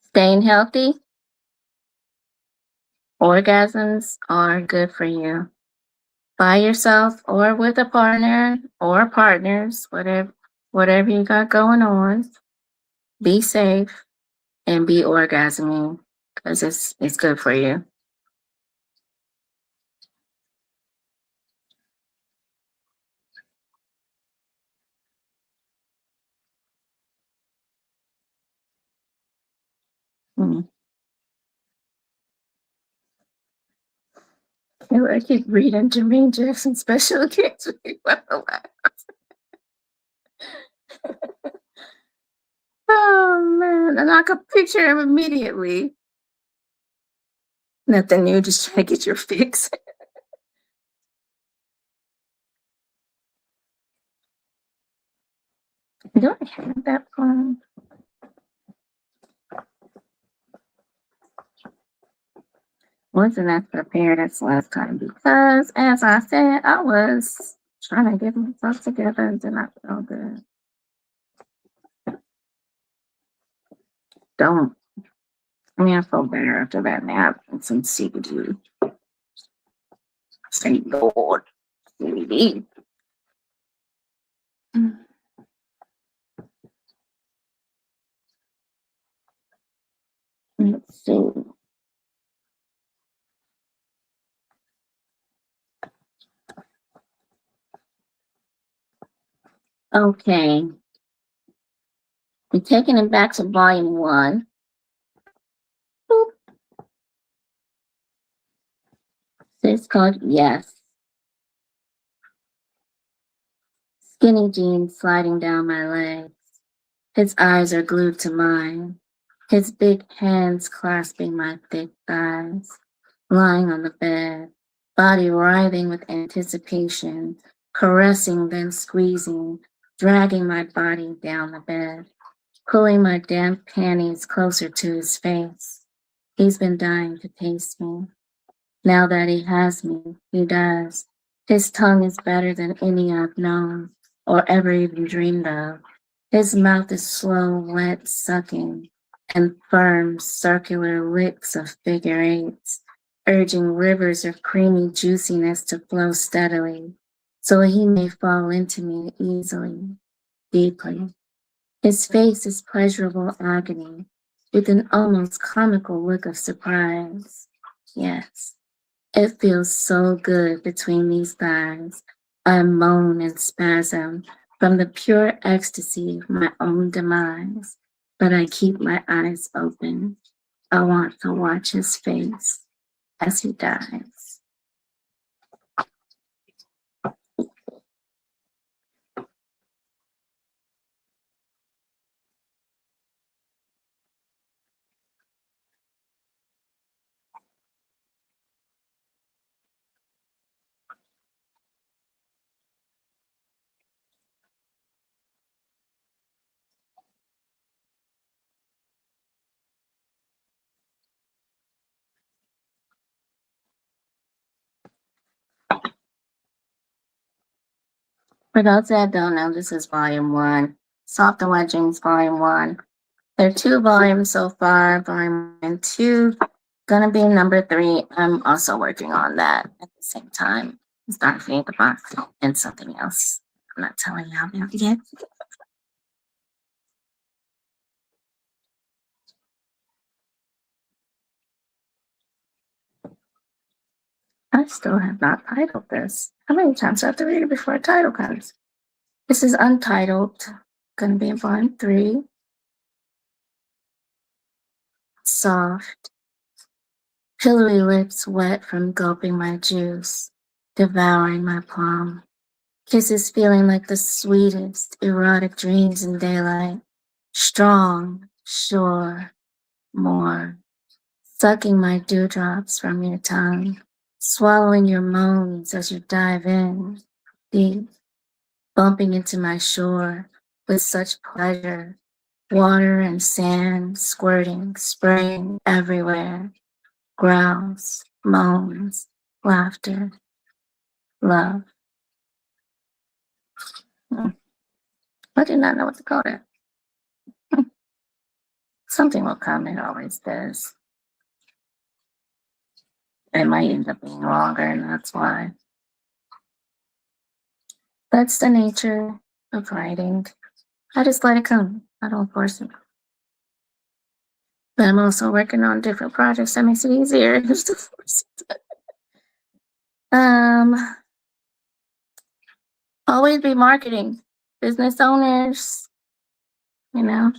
Staying healthy? Orgasms are good for you. By yourself or with a partner or partners, whatever you got going on. Be safe and be orgasming because it's good for you. Mm. I keep reading Jermaine Jackson special occasions. Oh man, and I could picture him immediately. Nothing new, just trying to get your fix. Do I have that phone? Wasn't as prepared as last time because, as I said, I was trying to get myself together and did not feel good. Don't. I mean, I feel better after that nap and some CBD. Thank Lord. CBD. Let's see. Okay. We're taking it back to volume 1. Boop. It's called Yes. Skinny jeans sliding down my legs. His eyes are glued to mine. His big hands clasping my thick thighs. Lying on the bed, body writhing with anticipation, caressing then squeezing, dragging my body down the bed, pulling my damp panties closer to his face. He's been dying to taste me. Now that he has me, he does. His tongue is better than any I've known or ever even dreamed of. His mouth is slow, wet sucking and firm, circular licks of figure eights, urging rivers of creamy juiciness to flow steadily, so he may fall into me easily, deeply. His face is pleasurable agony, with an almost comical look of surprise. Yes. It feels so good between these thighs. I moan and spasm from the pure ecstasy of my own demise, but I keep my eyes open. I want to watch his face as he dies. For those that don't know, this is volume 1, Soft and Wet Dreams volume 1. There are 2 volumes so far, volume 2. Gonna be number 3. I'm also working on that at the same time. Start to the box and something else. I'm not telling you about yet. I still have not titled this. How many times do I have to read it before a title comes? This is untitled. Gonna be in volume 3. Soft. Pillowy lips wet from gulping my juice, devouring my palm. Kisses feeling like the sweetest erotic dreams in daylight. Strong, sure, more sucking my dewdrops from your tongue, swallowing your moans as you dive in deep, bumping into my shore with such pleasure, water and sand squirting, spraying everywhere, growls, moans, laughter, love. I do not know what to call that. Something will come, it always does. It might end up being longer, and that's why. That's the nature of writing. I just let it come. I don't force it. But I'm also working on different projects that makes it easier just to force it. Always be marketing. Business owners, you know,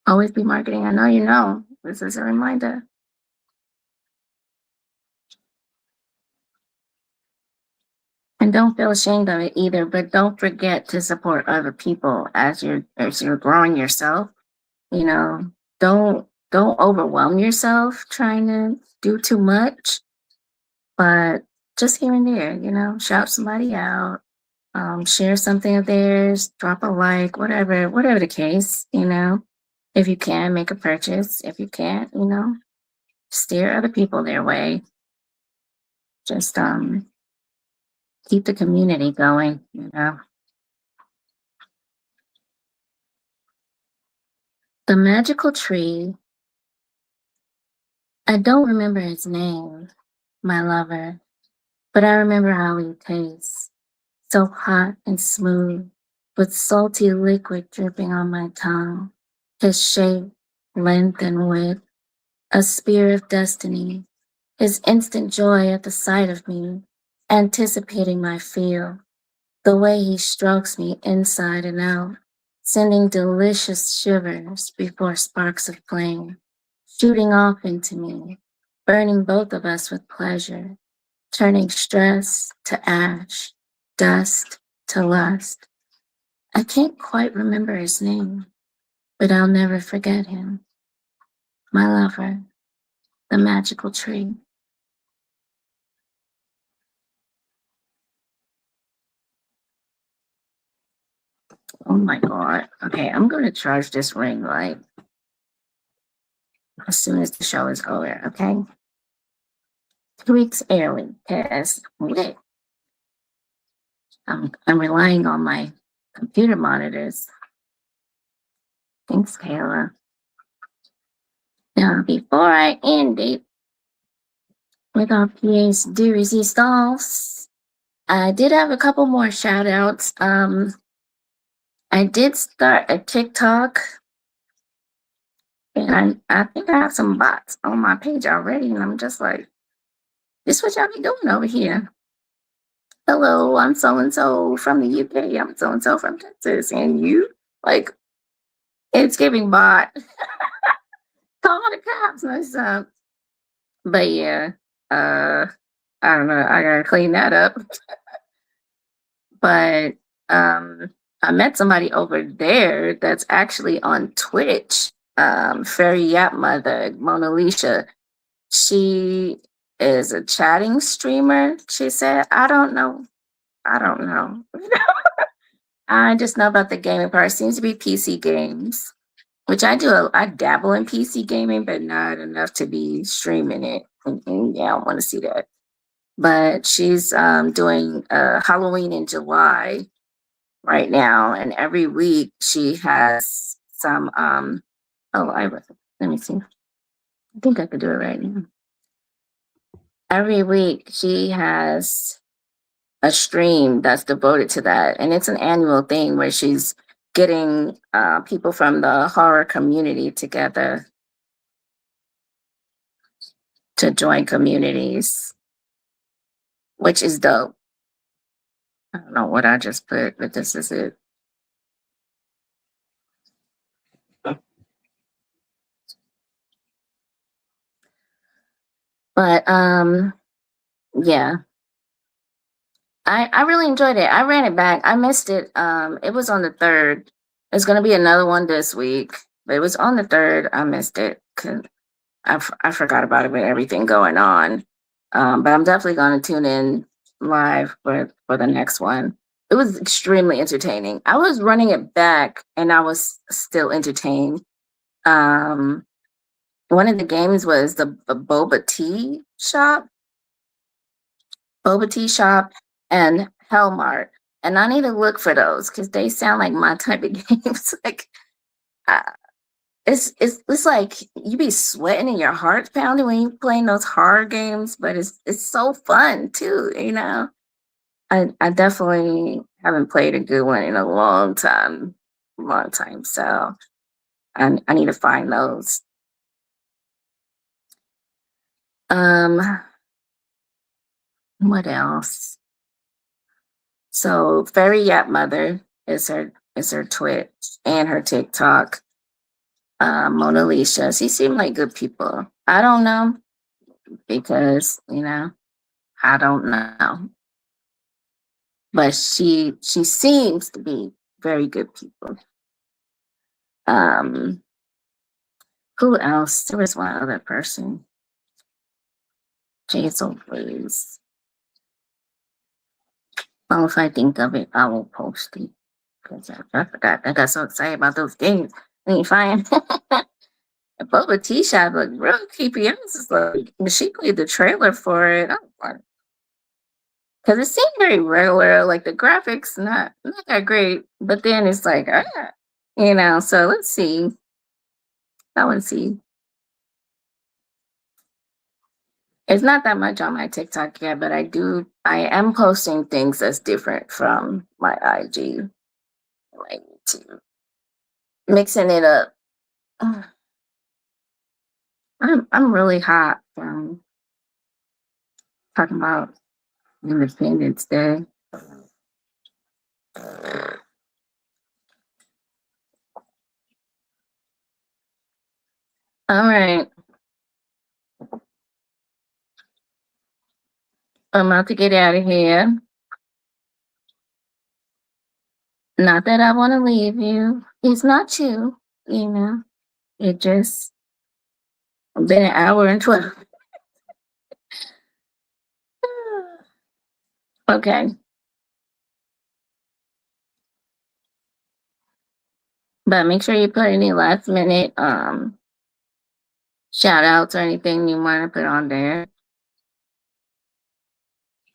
always be marketing. I know you know. This is a reminder. And don't feel ashamed of it either, but don't forget to support other people as you're growing yourself. You know, don't overwhelm yourself trying to do too much, but just here and there, you know, shout somebody out, share something of theirs, drop a like, whatever the case, you know. If you can, make a purchase. If you can't, you know, steer other people their way. Just keep the community going, you know. The magical tree, I don't remember his name, my lover, but I remember how he tastes. So hot and smooth, with salty liquid dripping on my tongue. His shape, length, and width, a spear of destiny. His instant joy at the sight of me, anticipating my feel. The way he strokes me inside and out, sending delicious shivers before sparks of flame, shooting off into me, burning both of us with pleasure, turning stress to ash, dust to lust. I can't quite remember his name, but I'll never forget him. My lover, the magical tree. Oh my God. Okay, I'm going to charge this ring light as soon as the show is over, okay? 2 weeks early because I'm relying on my computer monitors. Thanks, Kayla. Now, before I end it with our pièce de résistance, I did have a couple more shout outs. I did start a TikTok, and I think I have some bots on my page already, and I'm just like, this what y'all be doing over here. Hello, I'm so and so from the UK. I'm so and so from Texas, and you like it's giving bot. Call the cops. But yeah, I don't know. I gotta clean that up. But I met somebody over there that's actually on Twitch. Fairy Yap Mother, Mona Lisa. She is a chatting streamer. She said, I don't know. I just know about the gaming part. It seems to be PC games, which I do. I dabble in PC gaming, but not enough to be streaming it. And yeah, I want to see that. But she's doing Halloween in July right now, and every week she has some. Let me see. I think I could do it right now. Every week she has a stream that's devoted to that, and it's an annual thing where she's getting people from the horror community together to join communities, which is dope. I don't know what I just put, but this is it. But yeah. I really enjoyed it. I ran it back. I missed it. It was on the 3rd. There's gonna be another one this week, but it was on the 3rd. I missed it. I forgot about it with everything going on. But I'm definitely going to tune in live for the next one. It was extremely entertaining. I was running it back and I was still entertained. Um, One of the games was the boba tea shop, and Hellmart. And I need to look for those because they sound like my type of games. Like, uh, it's like you be sweating and your heart's pounding when you playing those horror games, but it's so fun too, you know. I definitely haven't played a good one in a long time. So I need to find those. Um, what else? So Fairy Yap Mother is her Twitch and her TikTok. Mona Lisa, she seemed like good people. I don't know because I don't know, but she seems to be very good people. Um, who else? There was one other person. Jason, please. Well, if I think of it, I will post it. Because I forgot. I got so excited about those games. Let me find a Boba Tea Shop looked real creepy. I was just like, when she played the trailer for it, I was like, because it seemed very regular, like the graphics not that great, but then it's like, so let's see. I want to see. It's not that much on my TikTok yet, but I am posting things that's different from my IG, like to mixing it up. I'm really hot from talking about Independence Day. All right, I'm about to get out of here. Not that I want to leave you. It's not you, you know. It just been an hour and 12. Okay. But make sure you put any last minute shout outs or anything you want to put on there.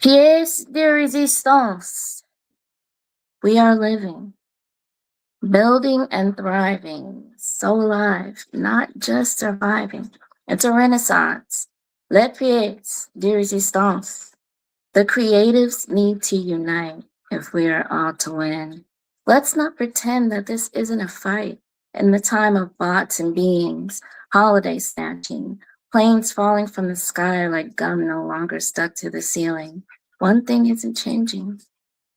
Pièce de résistance. We are living, building and thriving, so alive, not just surviving. It's a renaissance. Les pièces de résistance. The creatives need to unite if we are all to win. Let's not pretend that this isn't a fight in the time of bots and beings, holiday snatching, planes falling from the sky like gum no longer stuck to the ceiling. One thing isn't changing: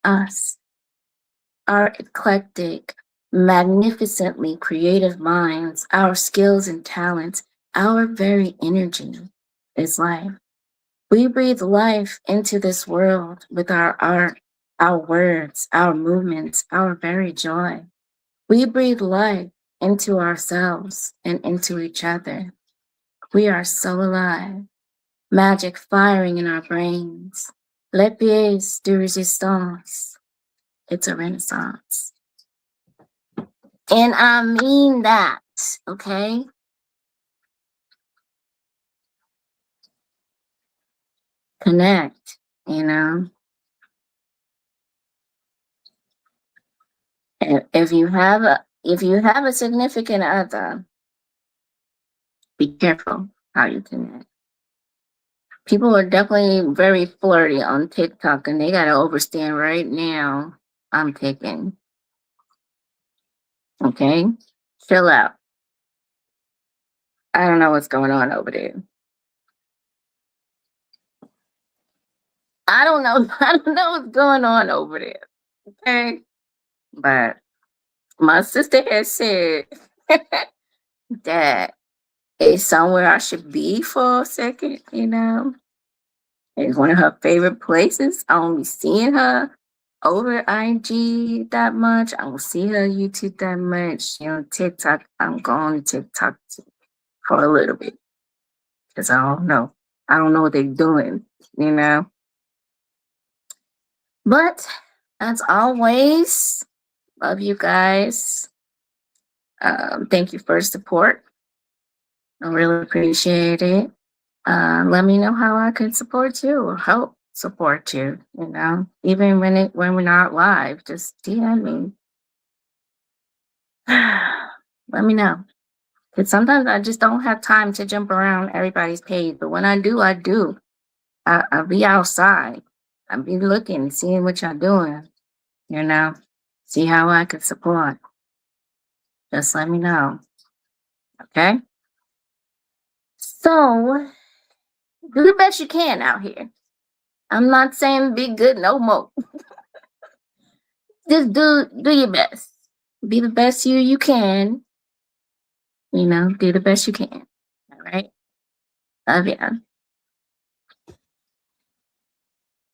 us. Our eclectic, magnificently creative minds, our skills and talents, our very energy is life. We breathe life into this world with our art, our words, our movements, our very joy. We breathe life into ourselves and into each other. We are so alive, magic firing in our brains. Les pièces de résistance. It's a renaissance. And I mean that, okay? Connect, you know? If you have a significant other, be careful how you connect. People are definitely very flirty on TikTok and they gotta overstand right now. I'm picking. Okay? Chill out. I don't know what's going on over there. I don't know. I don't know what's going on over there. Okay? But my sister has said that it's somewhere I should be for a second, you know? It's one of her favorite places. I don't be seeing her over IG that much. I don't see her YouTube that much. On TikTok, I'm going to TikTok for a little bit. because I don't know. I don't know what they're doing, you know. But as always, love you guys. Thank you for support. I really appreciate it. Let me know how I can support you or help support you. You know, even when we're not live, just DM me. Let me know. Because sometimes I just don't have time to jump around everybody's page. But when I do, I do. I'll be outside. I'll be looking, seeing what y'all doing. You know, see how I can support. Just let me know. Okay? So, do the best you can out here. I'm not saying be good no more. Just do your best. Be the best you can. You know, do the best you can. All right? Love ya.